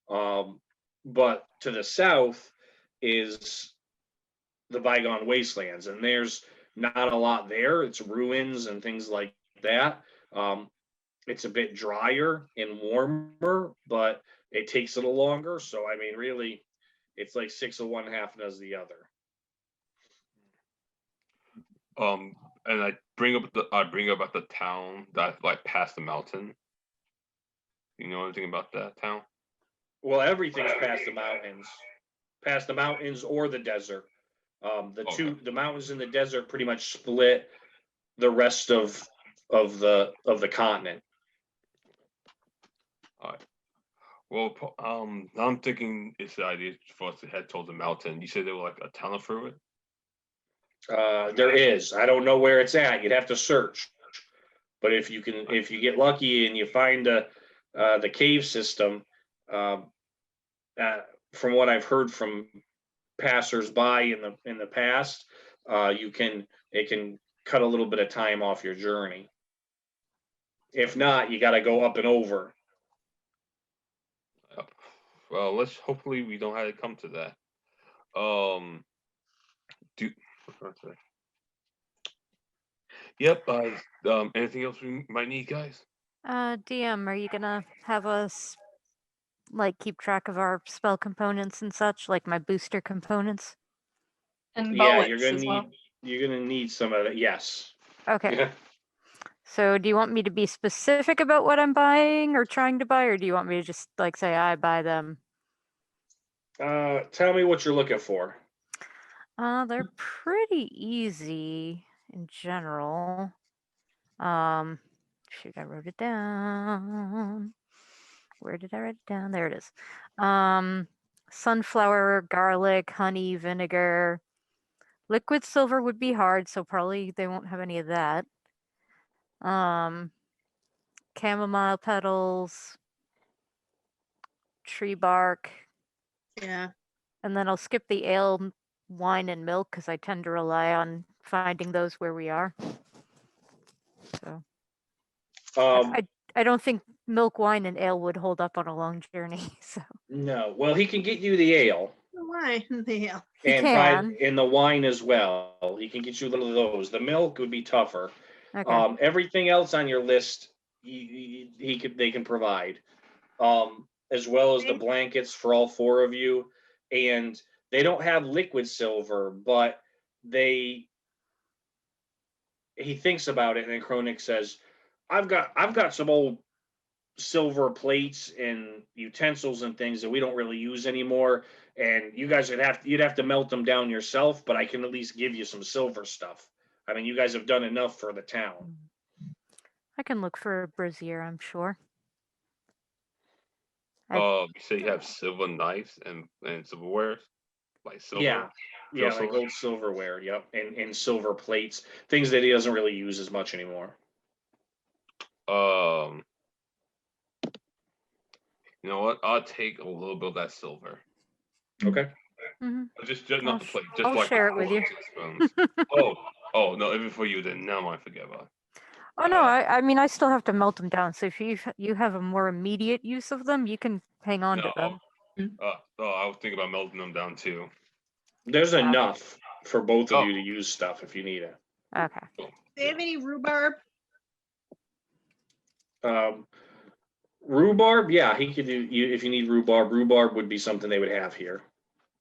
But to the south is the Bygone Wastelands, and there's not a lot there. It's ruins and things like that. it's a bit drier and warmer, but it takes a little longer. So I mean, really, it's like 6 of one, half does the other. And I bring up about the town that like past the mountain. You know anything about that town? Well, everything's past the mountains or the desert. The mountains and the desert pretty much split the rest of the continent. All right. Well, I'm thinking it's the idea for us to head towards the mountain. You said there was like a tunnel through it. There is. I don't know where it's at. You'd have to search. But if you get lucky and you find the cave system, from what I've heard from passersby in the past, it can cut a little bit of time off your journey. If not, you got to go up and over. Well, let's hopefully we don't have to come to that. Yep. Anything else we might need, guys? DM, are you gonna have us like keep track of our spell components and such, like my booster components? And Yeah, bullets as well. you're gonna need some of it. Yes. Okay. So do you want me to be specific about what I'm buying or trying to buy, or do you want me to just like say I buy them? Tell me what you're looking for. They're pretty easy in general. Shoot, I wrote it down. Where did I write it down? There it is. Sunflower, garlic, honey, vinegar. Liquid silver would be hard, so probably they won't have any of that. Chamomile petals, tree bark, Yeah. and then I'll skip the ale, wine, and milk because I tend to rely on finding those where we are. So I don't think milk, wine, and ale would hold up on a long journey. So No. Well, he can get you the ale Why the hell? he and can. and the wine as well. He can get you a little of those. The milk would be tougher. Okay. Everything else on your list, they can provide, as well as the Okay. blankets for all four of you. And they don't have liquid silver, but he thinks about it, and then Kronik says, I've got some old silver plates and utensils and things that we don't really use anymore, and you guys you'd have to melt them down yourself, but I can at least give you some silver stuff. I mean, you guys have done enough for the town. I can look for a brazier, I'm sure. You say you have silver knives and silverware, like silver. Yeah, like silver? old silverware. Yep, and silver plates, things that he doesn't really use as much anymore. You know what? I'll take a little bit of that silver. Okay. Mhm. Just not the plate. Just I'll like share the it with you. forks and spoons. oh no! Even for you, then now I forget about. Oh no, I mean I still have to melt them down. So if you have a more immediate use of them, you can hang on to them. I was thinking about melting them down too. There's enough for both of Oh. you to use stuff if you need it. Okay. Do they have any rhubarb? Rhubarb, yeah, he could do. If you need rhubarb, rhubarb would be something they would have here.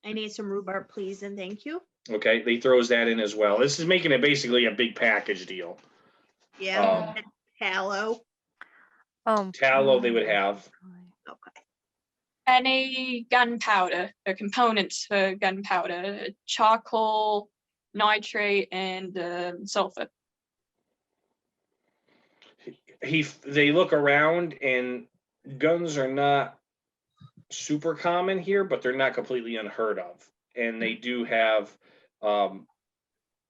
I need some rhubarb, please, and thank you. Okay, they throws that in as well. This is making it basically a big package deal. Yeah. And tallow. Tallow they would have. Okay. Any gunpowder or components for gunpowder, charcoal, nitrate, and sulfur. They look around, and guns are not super common here, but they're not completely unheard of. And they do have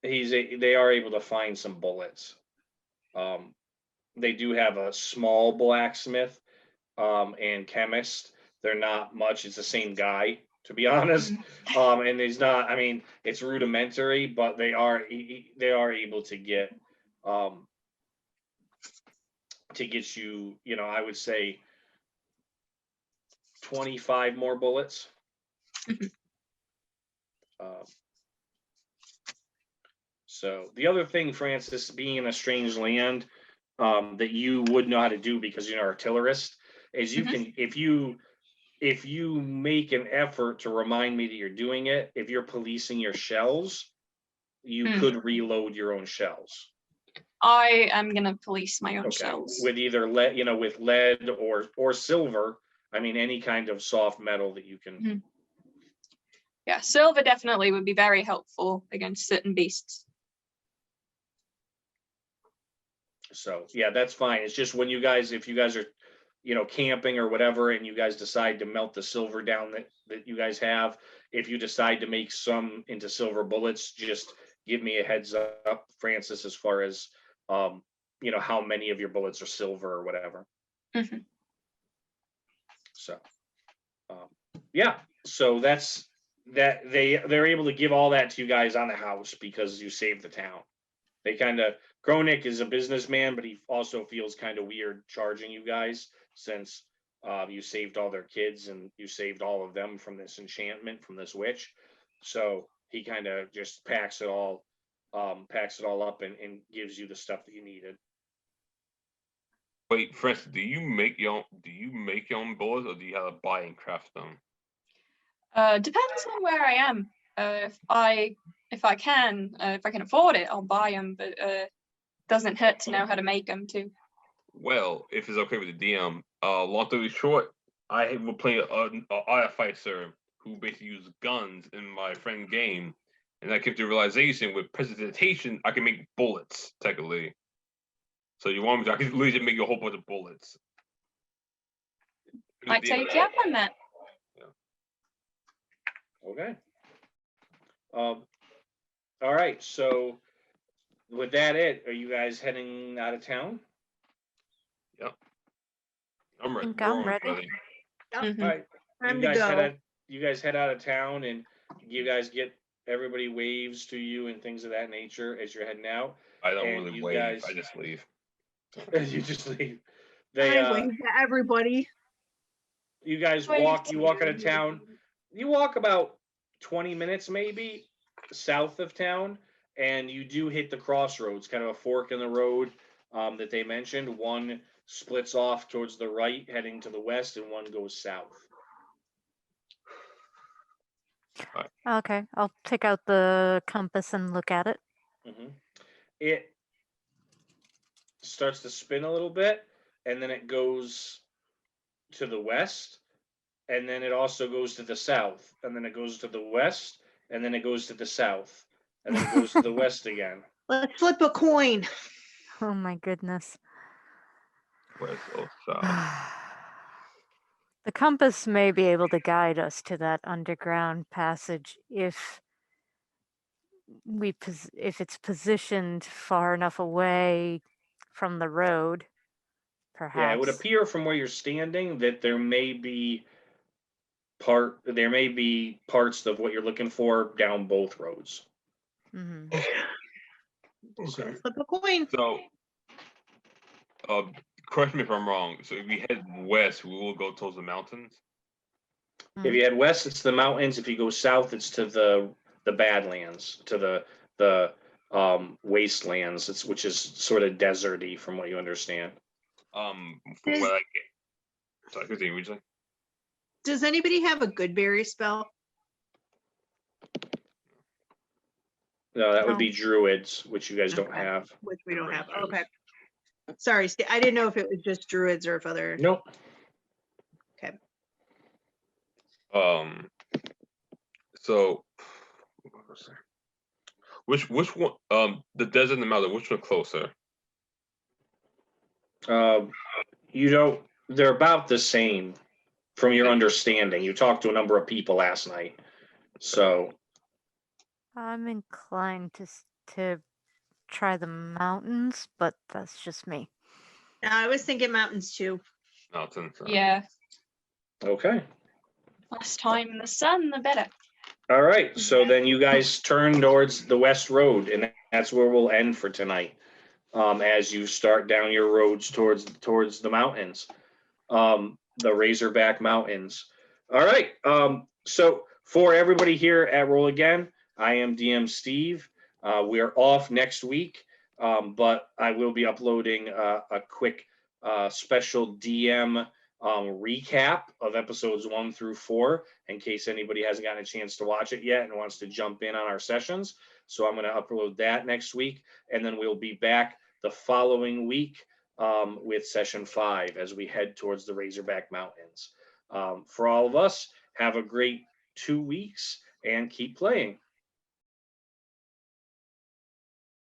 they are able to find some bullets. They do have a small blacksmith and chemist. They're not much. It's the same guy, to be honest. And he's not. I mean, it's rudimentary, but they are able to get you. You know, I would say 25 more bullets. So the other thing, Francis, being in a strange land, that you would know how to do because you're an artillerist, is you can, if you make an effort to remind me that you're doing it, if you're policing your shells, you could reload your own shells. I am gonna police my own Okay, shells. with either lead, with lead or silver. I mean, any kind of soft metal that you can. Yeah, silver definitely would be very helpful against certain beasts. So yeah, that's fine. It's just when if you guys are, camping or whatever, and you guys decide to melt the silver down that you guys have, if you decide to make some into silver bullets, just give me a heads up, Francis, as far as, how many of your bullets are silver or whatever. So, yeah, so that's that. They're able to give all that to you guys on the house because you saved the town. They kind of, Kronik is a businessman, but he also feels kind of weird charging you guys since you saved all their kids and you saved all of them from this enchantment from this witch. So he kind of just packs it all up and gives you the stuff that you needed. Wait, Francis, do you make your own bullets, or do you have to buy and craft them? Depends on where I am. If I can afford it, I'll buy them. But doesn't hurt to know how to make them too. Well, if it's okay with the DM, long story short, I will play a firefighter who basically uses guns in my friend game, and I came to the realization with precipitation, I can make bullets technically. So you want me to? I can literally just make a whole bunch of bullets. I take you up on that. Okay. All right. So with that, are you guys heading out of town? Yep. I'm ready. think I'm ready. All right. Time to go. You guys head out of town, and you guys get everybody waves to you and things of that nature as you're heading out. I don't And really you wave. guys- I just leave. You just leave. I wave to everybody. You guys Wave walk. to You walk out of town. You walk about 20 minutes maybe south of town, and you do hit the crossroads, kind of a fork in the road that they mentioned. One splits off towards the right, heading to the west, and one goes south. Okay, I'll take out the compass and look at it. It starts to spin a little bit, and then it goes to the west, and then it also goes to the south, and then it goes to the west, and then it goes to the south, and then it goes to the west again. Let's flip a coin. Oh my goodness. Where's those south? The compass may be able to guide us to that underground passage if it's positioned far enough away from the road, perhaps. Yeah, it would appear from where you're standing that there may be parts of what you're looking for down both roads. Mm-hmm. Okay. Flip a coin. So, correct me if I'm wrong. So if we head west, we will go towards the mountains. If you head west, it's the mountains. If you go south, it's to the Badlands, to the wastelands, which is sort of deserty from what you understand. From what I get. Sorry, continue. What you say? Does anybody have a good berry spell? No, that would No. be druids, which you guys don't Okay. have. Which we don't have. Rangers. Okay. Sorry, I didn't know if it was just druids or if other. Nope. So which one? The desert and the mountain. Which one closer? They're about the same from your understanding. You talked to a number of people last night, so I'm inclined to try the mountains, but that's just me. No, I was thinking mountains too. Mountains. Yeah, okay. less time in the sun, the better. All right, so then you guys turn towards the west road, and that's where we'll end for tonight. As you start down your roads towards the mountains, the Razorback Mountains. All right, so for everybody here at Roll Again, I am DM Steve. We are off next week. but I will be uploading a quick special DM recap of episodes 1 through 4 in case anybody hasn't gotten a chance to watch it yet and wants to jump in on our sessions. So I'm going to upload that next week, and then we'll be back the following week with session 5 as we head towards the Razorback Mountains. For all of us, have a great 2 weeks and keep playing.